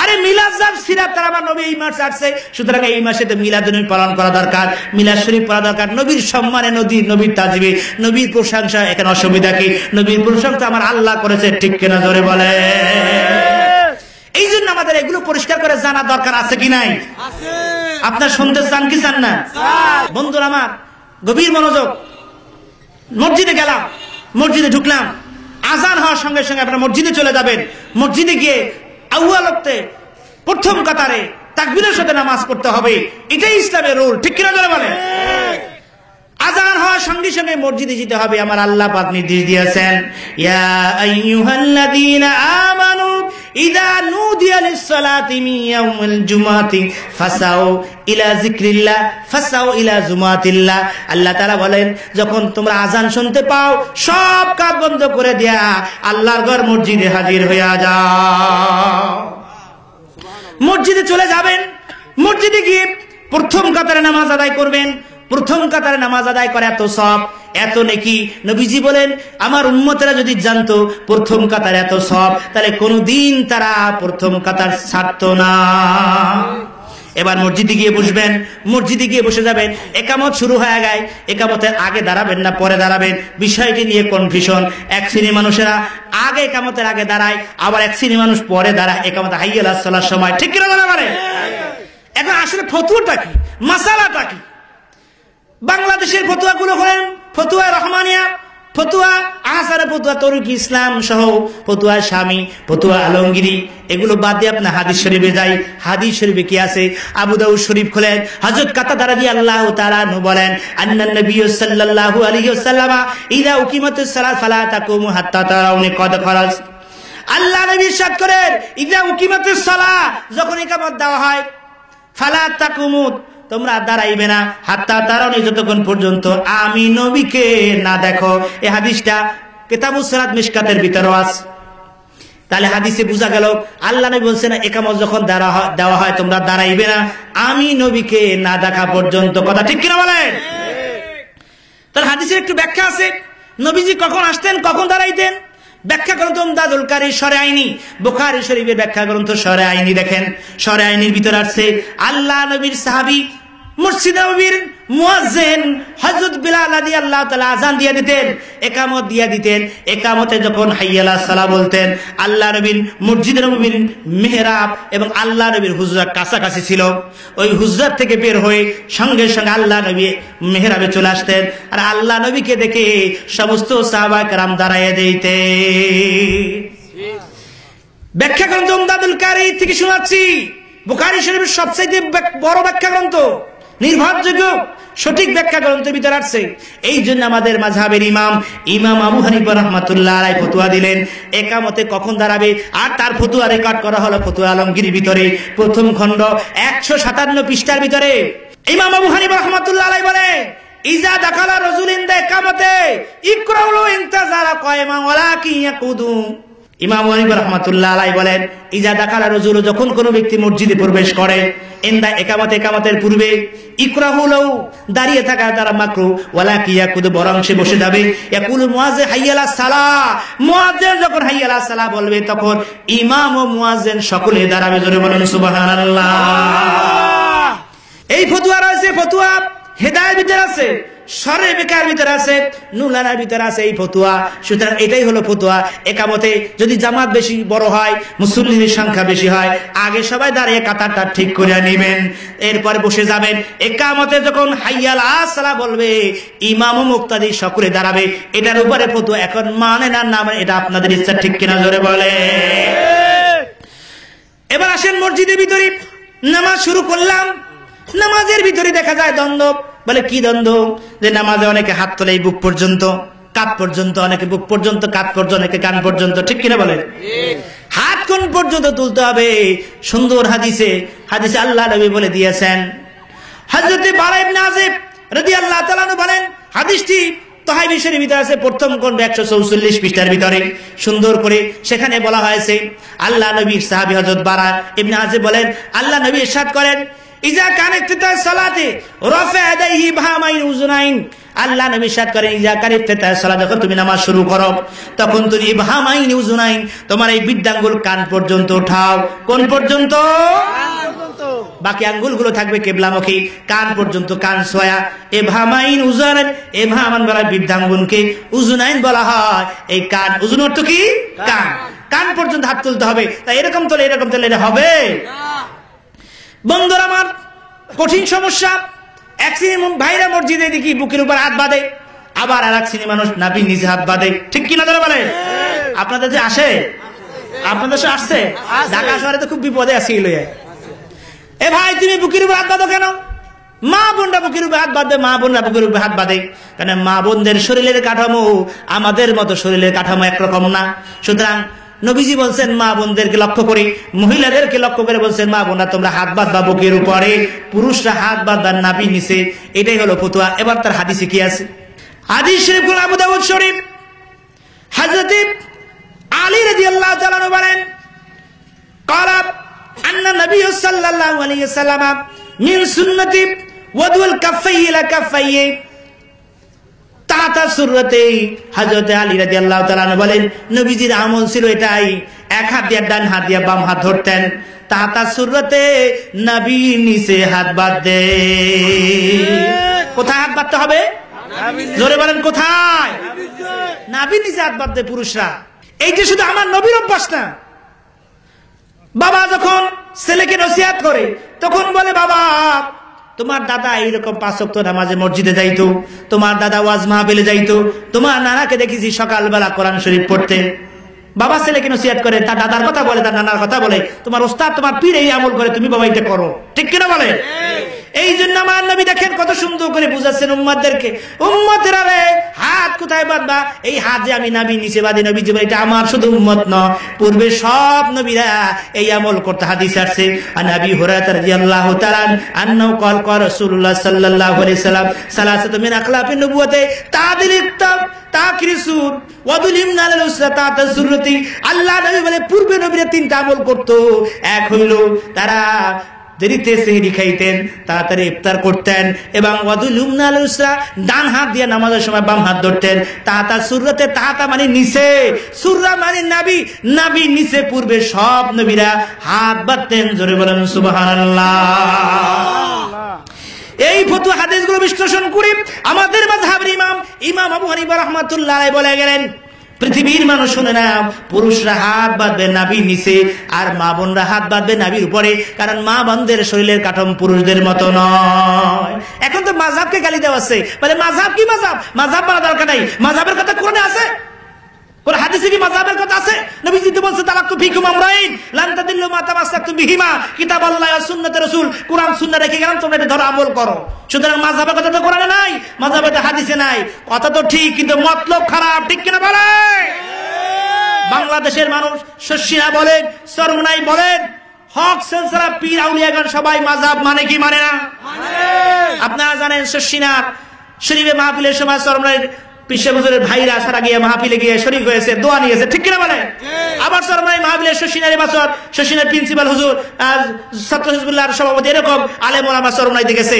আরে মিলাদ জাব সিরাত তার আমার নবী এই মাসে আসছে, সুতরাং এই মাসে তো মিলাদুন নবী পালন করা দরকার, মিলাদ শরীফ পড়া দরকার। নবীর সম্মানে, নবীর তাজবীহ, নবীর প্রশংসা, এখানে অসুবিধা কি? নবীর প্রশংসা আমার আল্লাহ করেছে। ঠিক কিনা জোরে বলে? এই জন্য আমাদের এগুলো পরিষ্কার করে জানা দরকার। আছে কি নাই? আপনার শুনতে চান কি চান না? বন্ধুরা আমার গভীর মনোযোগ। মসজিদে গেলাম, মসজিদে ঢুকলাম, আজান হওয়ার সঙ্গে সঙ্গে আপনারা মসজিদে চলে যাবেন। মসজিদে গিয়ে আউয়াল ওয়াক্তে প্রথম কাতারে তাকবীরের সাথে নামাজ পড়তে হবে, এটাই ইসলামের রুল। ঠিক কিনা জোরে বলে? আজান হওয়ার সঙ্গে সঙ্গে মসজিদে যেতে হবে। আমার আল্লাহ পাক নির্দেশ দিয়েছেন, ইয়া আইয়ুহাল্লাযীনা আমানু ইযা নুদিয়া লিস-সালাতি মিন ইয়াউমিল জুমআতি ফাসাউ ইলা যিকরিল্লাহ ফাসাউ ইলা জুমাতিল্লাহ। আল্লাহ তাআলা বলেন, যখন তোমরা আজান শুনতে পাও সব কাজ বন্ধ করে দিয়া আল্লাহর ঘর মসজিদে হাজির হইয়া যাও। মসজিদে চলে যাবেন, মসজিদে গিয়ে প্রথম কাতারে নামাজ আদায় করবেন। প্রথম কাতারে নামাজ আদায় করে এত সওয়াব, এত নেকি। নবীজি বলেন, আমার উম্মতেরা যদি জানতো প্রথম কাতারে এত সওয়াব, তাহলে কোনদিন তারা প্রথম কাতার ছাড়তো না। এবার মসজিদে গিয়ে বসবেন, মসজিদে গিয়ে বসে যাবেন। একামত শুরু হয়ে গেছে, একামতের আগে দাঁড়াবেন না পরে দাঁড়াবেন, বিষয়টি নিয়ে কনফিউশন। এক শ্রেণী মানুষেরা আগে একামতের আগে দাঁড়ায়, আবার এক শ্রেণী মানুষ পরে দাঁড়ায় একামত হাইয়া আলাস সালার সময়। ঠিক কিনা বলা পারে? এখন আসলে ফতুয়াটা কি, মাসালাটা কি? বাংলাদেশের ফতুয়াগুলো হলেন ফতুয়া রহমানিয়া, ফতুয়া আহসানে, ফতুয়া তরিক ইসলাম সহ ফতুয়া স্বামী, ফতুয়া আলমগিরি। এগুলো বাদ দিয়ে আপনি হাদিস শরীফে যাই। হাদিস শরীফে কি আছে? আবু দাউদ শরীফ খুলেন, হযরত কাতাদা রাদিয়াল্লাহু তাআলা আনহু বলেন, আন্নান নবী সাল্লাল্লাহু আলাইহি ওয়াসাল্লাম ইযা উকিমাতুস সালাত ফালা তাকুমু হাত্তা তারাউনি কদ খরাজ। আল্লাহ নবী ইরশাদ করেন, ইযা উকিমাতুস সালাত, যখন ইকামত দেওয়া হয়, ফালা তাকুমু, তোমরা দাঁড়াইবে না, হাত্তা তারাউনি, যতক্ষণ পর্যন্ত আমি নবীকে না দেখো। এই হাদিসটা কিতাবুস সালাত মিশকাতের ভিতরে আছে। তাহলে হাদিসে বোঝা গেল আল্লাহ নবী বলছেন একামত যখন দেওয়া হয় তোমরা দাঁড়াইবে না আমি নবীকে না দেখা পর্যন্ত। কথা ঠিক কিনা বলেন? তাহলে হাদিসের একটু ব্যাখ্যা আছে, নবীজি কখন আসতেন, কখন দাঁড়াইতেন। ব্যাখ্যা গ্রন্থ উমদাতুল কারী শরঈ আইনি, বুখারী শরীফের ব্যাখ্যা গ্রন্থ শরঈ আইনি। দেখেন শরঈ আইনির ভিতরে আছে, আল্লাহ নবীর সাহাবী মসজিদ নববীর মুয়াজ্জিন হযরত বিলাল রাদিয়াল্লাহু তাআলা আযান দিয়ে দিতেন, ইকামত দিয়ে দিতেন। ইকামতে যখন হাইয়া আলাস সালাহ বলতেন, আল্লাহ নবীর মসজিদ নববীর মিহরাব এবং আল্লাহ নবীর হুজরাত কাছাকাছি ছিল। ওই হুজরাত থেকে বের হয়ে সঙ্গে সঙ্গে আল্লাহ নবী মিহরাবে চলে আসতেন, আর আল্লাহ নবীকে দেখে সমস্ত সাহাবা কেরাম দাঁড়ায় দিতেন। ব্যাখ্যা গ্রন্থ উমদাতুল কারী থেকে শোনাচ্ছি, বুখারী শরীফের সবচেয়ে বড় ব্যাখ্যা গ্রন্থ, নির্ভরযোগ্য সঠিক ব্যাখ্যা গ্রন্থের ভিতরে আছে। এই জন্য আমাদের মাযহাবের ইমাম আবু হানিফা রাহমাতুল্লাহ আলাইহি ফতোয়া দিলেন একামতে কখন দাঁড়াবে, আর তার ফতোয়া রেকর্ড করা হলো ফতোয়া আলমগীর ভিতরে প্রথম খণ্ড 157 পৃষ্ঠার ভিতরে। ইমাম আবু হানিফা রাহমাতুল্লাহ আলাইহি বলে, ইজা দাখালা রাজুলিন ইকামতে ইকরাউলু ইনতাজারা কায়মা ওয়ালাকি ইয়াকুদু। ইমাম হানিফা রাহমাতুল্লাহ আলাইহি বলেন, ইজা দাখালা রাজুলু, যখন কোন ব্যক্তি মসজিদে প্রবেশ করে, ইনদা ইকামতে, ইকামতের পূর্বে, ইকরাউলু, দাঁড়িয়ে থাকা দ্বারা মাকরু, ওয়ালাকি ইয়াকুদু, বরং সে বসে যাবে। ইয়াকুলু মুয়াজ্জিন হাইয়া আলাস সালাহ, মুয়াজ্জিন যখন হাইয়া আলাস সালাহ বলবে, তখন ইমাম ও মুয়াজ্জিন সকলে দাঁড়াবে। জোরে বলেন সুবহানাল্লাহ। এই ফতোয়া রয়েছে, ফতোয়া হেদায়ের ভিতরে আছে, শরঈ ফিকহের ভিতরে আছে, নুলানার ভিতরে আছে এই ফতোয়া। সুতরাং এটাই হলো ফতোয়া। একামতে যদি জামাত বেশি বড় হয়, মুসল্লিদের সংখ্যা বেশি হয়, আগে সবাই দাঁড়িয়ে কাতারটা ঠিক করে নেবেন, এরপরে বসে যাবেন। একামতে যখন হাইয়া আলাস সালাহ বলবে, ইমাম ও মুক্তাদি সকলে দাঁড়াবে। এটার উপরে ফতোয়া। এখন মানে না না মানে এটা আপনাদের ইচ্ছা, ঠিক কিনা জোরে বলে। এবার আসেন মসজিদের ভিতরে নামাজ শুরু করলাম। নামাজের ভিতরে দেখা যায় দ্বন্দ্ব। বলে কি দ্বন্দ্ব? যে নামাজে অনেকে হাত তোলে এই বুক পর্যন্ত, কাঁধ পর্যন্ত, অনেকে বুক পর্যন্ত, কাঁধ পর্যন্ত, অনেকে কান পর্যন্ত, ঠিক কিনা বলে? হাত কোন পর্যন্ত তুলতে হবে? সুন্দর হাদিসে আল্লাহ নবী বলে দিয়েছেন। হযরত বারা ইবনে আযিব রাদিয়াল্লাহু তাআলা আনহু বলেন, হাদিসটি তাহাবী শরীফের ভিতরে আছে, প্রথম খণ্ড 144 পৃষ্ঠার ভিতরে সুন্দর করে সেখানে বলা হয়েছে, আল্লাহ নবী সাহাবী হযরত বারা ইবনে আযিব বলেন, আল্লাহ নবী ইরশাদ করেন, ইজা কানাতিতা সালাতে রাফা ইয়াদাইহি বাহামাইন উযুনাইন। আল্লাহ নবী ইরশাদ করেন, ইজা কানাতিতা সালাত, যখন তুমি নামাজ শুরু করো, তখন তুমি বাহামাইন উযুনাইন, তোমার এই বৃদ্ধাঙ্গুল কান পর্যন্ত উঠাও। কোন পর্যন্ত? বাকি আঙ্গুলগুলো থাকবে কিবলামুখী, কান পর্যন্ত, কান সোয়া। ইবহামাইন উযুনাইন, ইবহামান বলা বৃদ্ধাঙ্গুলকে, উযুনাইন বলা হয় এই কান। উযুন অর্থ কি? কান। কান পর্যন্ত হাত তুলতে হবে। তাই এরকম তোলে, এরকম তোলে, এটা হবে না। বন্ধুরা আমার, কঠিন সমস্যা। এক শ্রেণীর ভাইরা মসজিদে দেখি বুকের উপর হাত বাঁধে, আবার আর এক শ্রেণীর মানুষ নাভির নিচে হাত বাঁধে, ঠিক কিনা তারা বলে? আপনাদের যে আসে, আপনাদের সে আসছে, ঢাকা শহরে তো খুব বিপদে আসি। এ ভাই, তুমি বুকের উপর হাত বাঁধো কেন? মা বোনরা বুকের উপর হাত বাঁধে, মা বোনরা বুকের উপর হাত বাঁধে কেন? মা বোনদের শরীরের কাঠামো আমাদের মতো শরীরের কাঠামো একরকম না। সুতরাং নবীজি বলছেন মা বোনদেরকে লক্ষ্য করে, মহিলাদেরকে লক্ষ্য করে বলছেন, মা বোনরা তোমরা হাত বাঁধবা বুকের উপরে, পুরুষরা হাত বাঁধবা নাভির নিচে। এটাই হলো ফতোয়া। এবার তার হাদিসে কি আছে? হাদিস শরীফ আবু দাউদ শরীফ, হযরত আলী রাদিয়াল্লাহু তাআলা আনহু বলেন, ক্বালা আন্না নবী সাল্লাল্লাহু আলাইহি ওয়াসাল্লাম মিন সুন্নতি ওয়াদুল কাফাইহি ইলা কাফাইহি তাতা সুরতে। হযরত আলী রাদিয়াল্লাহু তাআলা আনহু বলেন, নবীজির আমল ছিল এটাই, এক হাত দিয়ে ডান হাত দিয়ে বাম হাত ধরতেন, তাতা সুরতে, নবীর নিচে হাত বাঁধতে। কোথায় হাত বাঁধতে হবে? জোরে বলেন কোথায়? নাভির নিচে হাত বাঁধতে পুরুষরা। এইটা শুধু আমার নবীর অভ্যাস না। বাবা যখন ছেলেকে নসিহত করে, তখন বলে, বাবা তোমার দাদা এইরকম 5 ওয়াক্ত নামাজে মসজিদে যাইতো, তোমার দাদা ওয়াজ মাহফিলে যাইতো, তোমার নানাকে দেখেছি সকালবেলা কোরআন শরীফ পড়তে। বাবা ছেলেকে নসিহত করে, তার দাদার কথা বলে, তার নানার কথা বলে, তোমার ওস্তাদ তোমার পীর এই আমল করে, তুমি বাবা এটা করো, ঠিক কিনা বলে? এই জন্য আমার নবী দেখেন কত সুন্দর করে বুঝাচ্ছেন উম্মতদেরকে, উম্মতেরা রে, হাত কোথায় বাঁধবা? এই হাত যে আমি নাভির নিচে বাঁধি, নবী জীবন, এটা আমার শুধু উম্মত নয়, পূর্বে সব নবীরা এই আমল করতে। হাদিস আসছে, আন আবি হুরায়রা রাদিয়াল্লাহু তাআলা আনহু ক্বাল ক্বাল রাসূলুল্লাহ সাল্লাল্লাহু আলাইহি সাল্লাম সালাসাতু মিন আখলাফিন নবুওয়াতি তাদিলিত তাকরিসুর ওয়াদুলিমনা আল উসরা তাতাসুরতি। আল্লাহ নবী বলে, পূর্বে নবীরা 3টা আমল করত। এক হইল তারা দেরিতে সেহরি খাইতেন, তাড়াতাড়ি ইফতার করতেন, এবং ওয়াদুলুমনা আল উসরা, ডান হাত দিয়ে নামাজের সময় বাম হাত ধরতেন। তাহাতা সুরতে, তাহাতা মানে নিচে, সুররা মানে নাভি, নাভির নিচে পূর্বে সব নবীরা হাত বাঁধতেন। জোরে বলেন সুবহানাল্লাহ। এই ফতোয়া হাদিসগুলো বিশ্লেষণ করে আমাদের মাযহাবের ইমাম আবু হানিফা রাহমাতুল্লাহ আলাইহি বলে গেলেন, পৃথিবীর মানুষ শুনে না, পুরুষরা হাত বাঁধবে নাভির নিচে, আর মা বোনরা হাত বাঁধবে নাভির উপরে, কারণ মা বোনদের শরীরের কাঠামো পুরুষদের মতো নয়। এখন তো মাযহাবকে গালি দেওয়া আছে, বলে মাযহাব কি মাযহাব? মাযহাব বলা দরকার নাই, মাযহাবের কথা কোরআনে আছে, কোন হাদিসে কি মাযহাবের কথা আছে? নবীজি তো বলছে, তালাক্তু ফিকুম আমরাইন লান তাদিল্লু মা তামাসসাকতুম বিহিমা, কিতাবাল্লাহি ওয়া সুন্নাতে রাসূল, কোরআন সুন্নাহ রেখে গেলাম, তোমরা এটা ধরে আমল করো। সুতরাং মাযহাবের কথা তো কোরআনে নাই, মাযহাবে তো হাদিসে নাই। কথা তো ঠিক, কিন্তু মতলব খারাপ, ঠিক কিনা বলে? বাংলাদেশের মানুষ শশিনা বলেন, সরমনাই বলেন, হক সিলসিলা পীর আউলিয়াগণ সবাই মাযহাব মানে কি মানে না? আপনারা জানেন শশিনার শরীফে মাহফিলের সময় চরমনাইয়ের পিসে হুজুরের ভাইরা সারা গিয়ে মাহফিলে গিয়ে শরীক হয়েছে, দোয়া নিয়েছে, ঠিক কিনা বলে? আবার চরমনাই মাহফিলের শশীনার বছর শশীনার প্রিন্সিপাল হুজুর ছাত্র হিজবুল্লাহর সভাপতি এরকম আলেম ওলামা চরমনাইতে গেছে।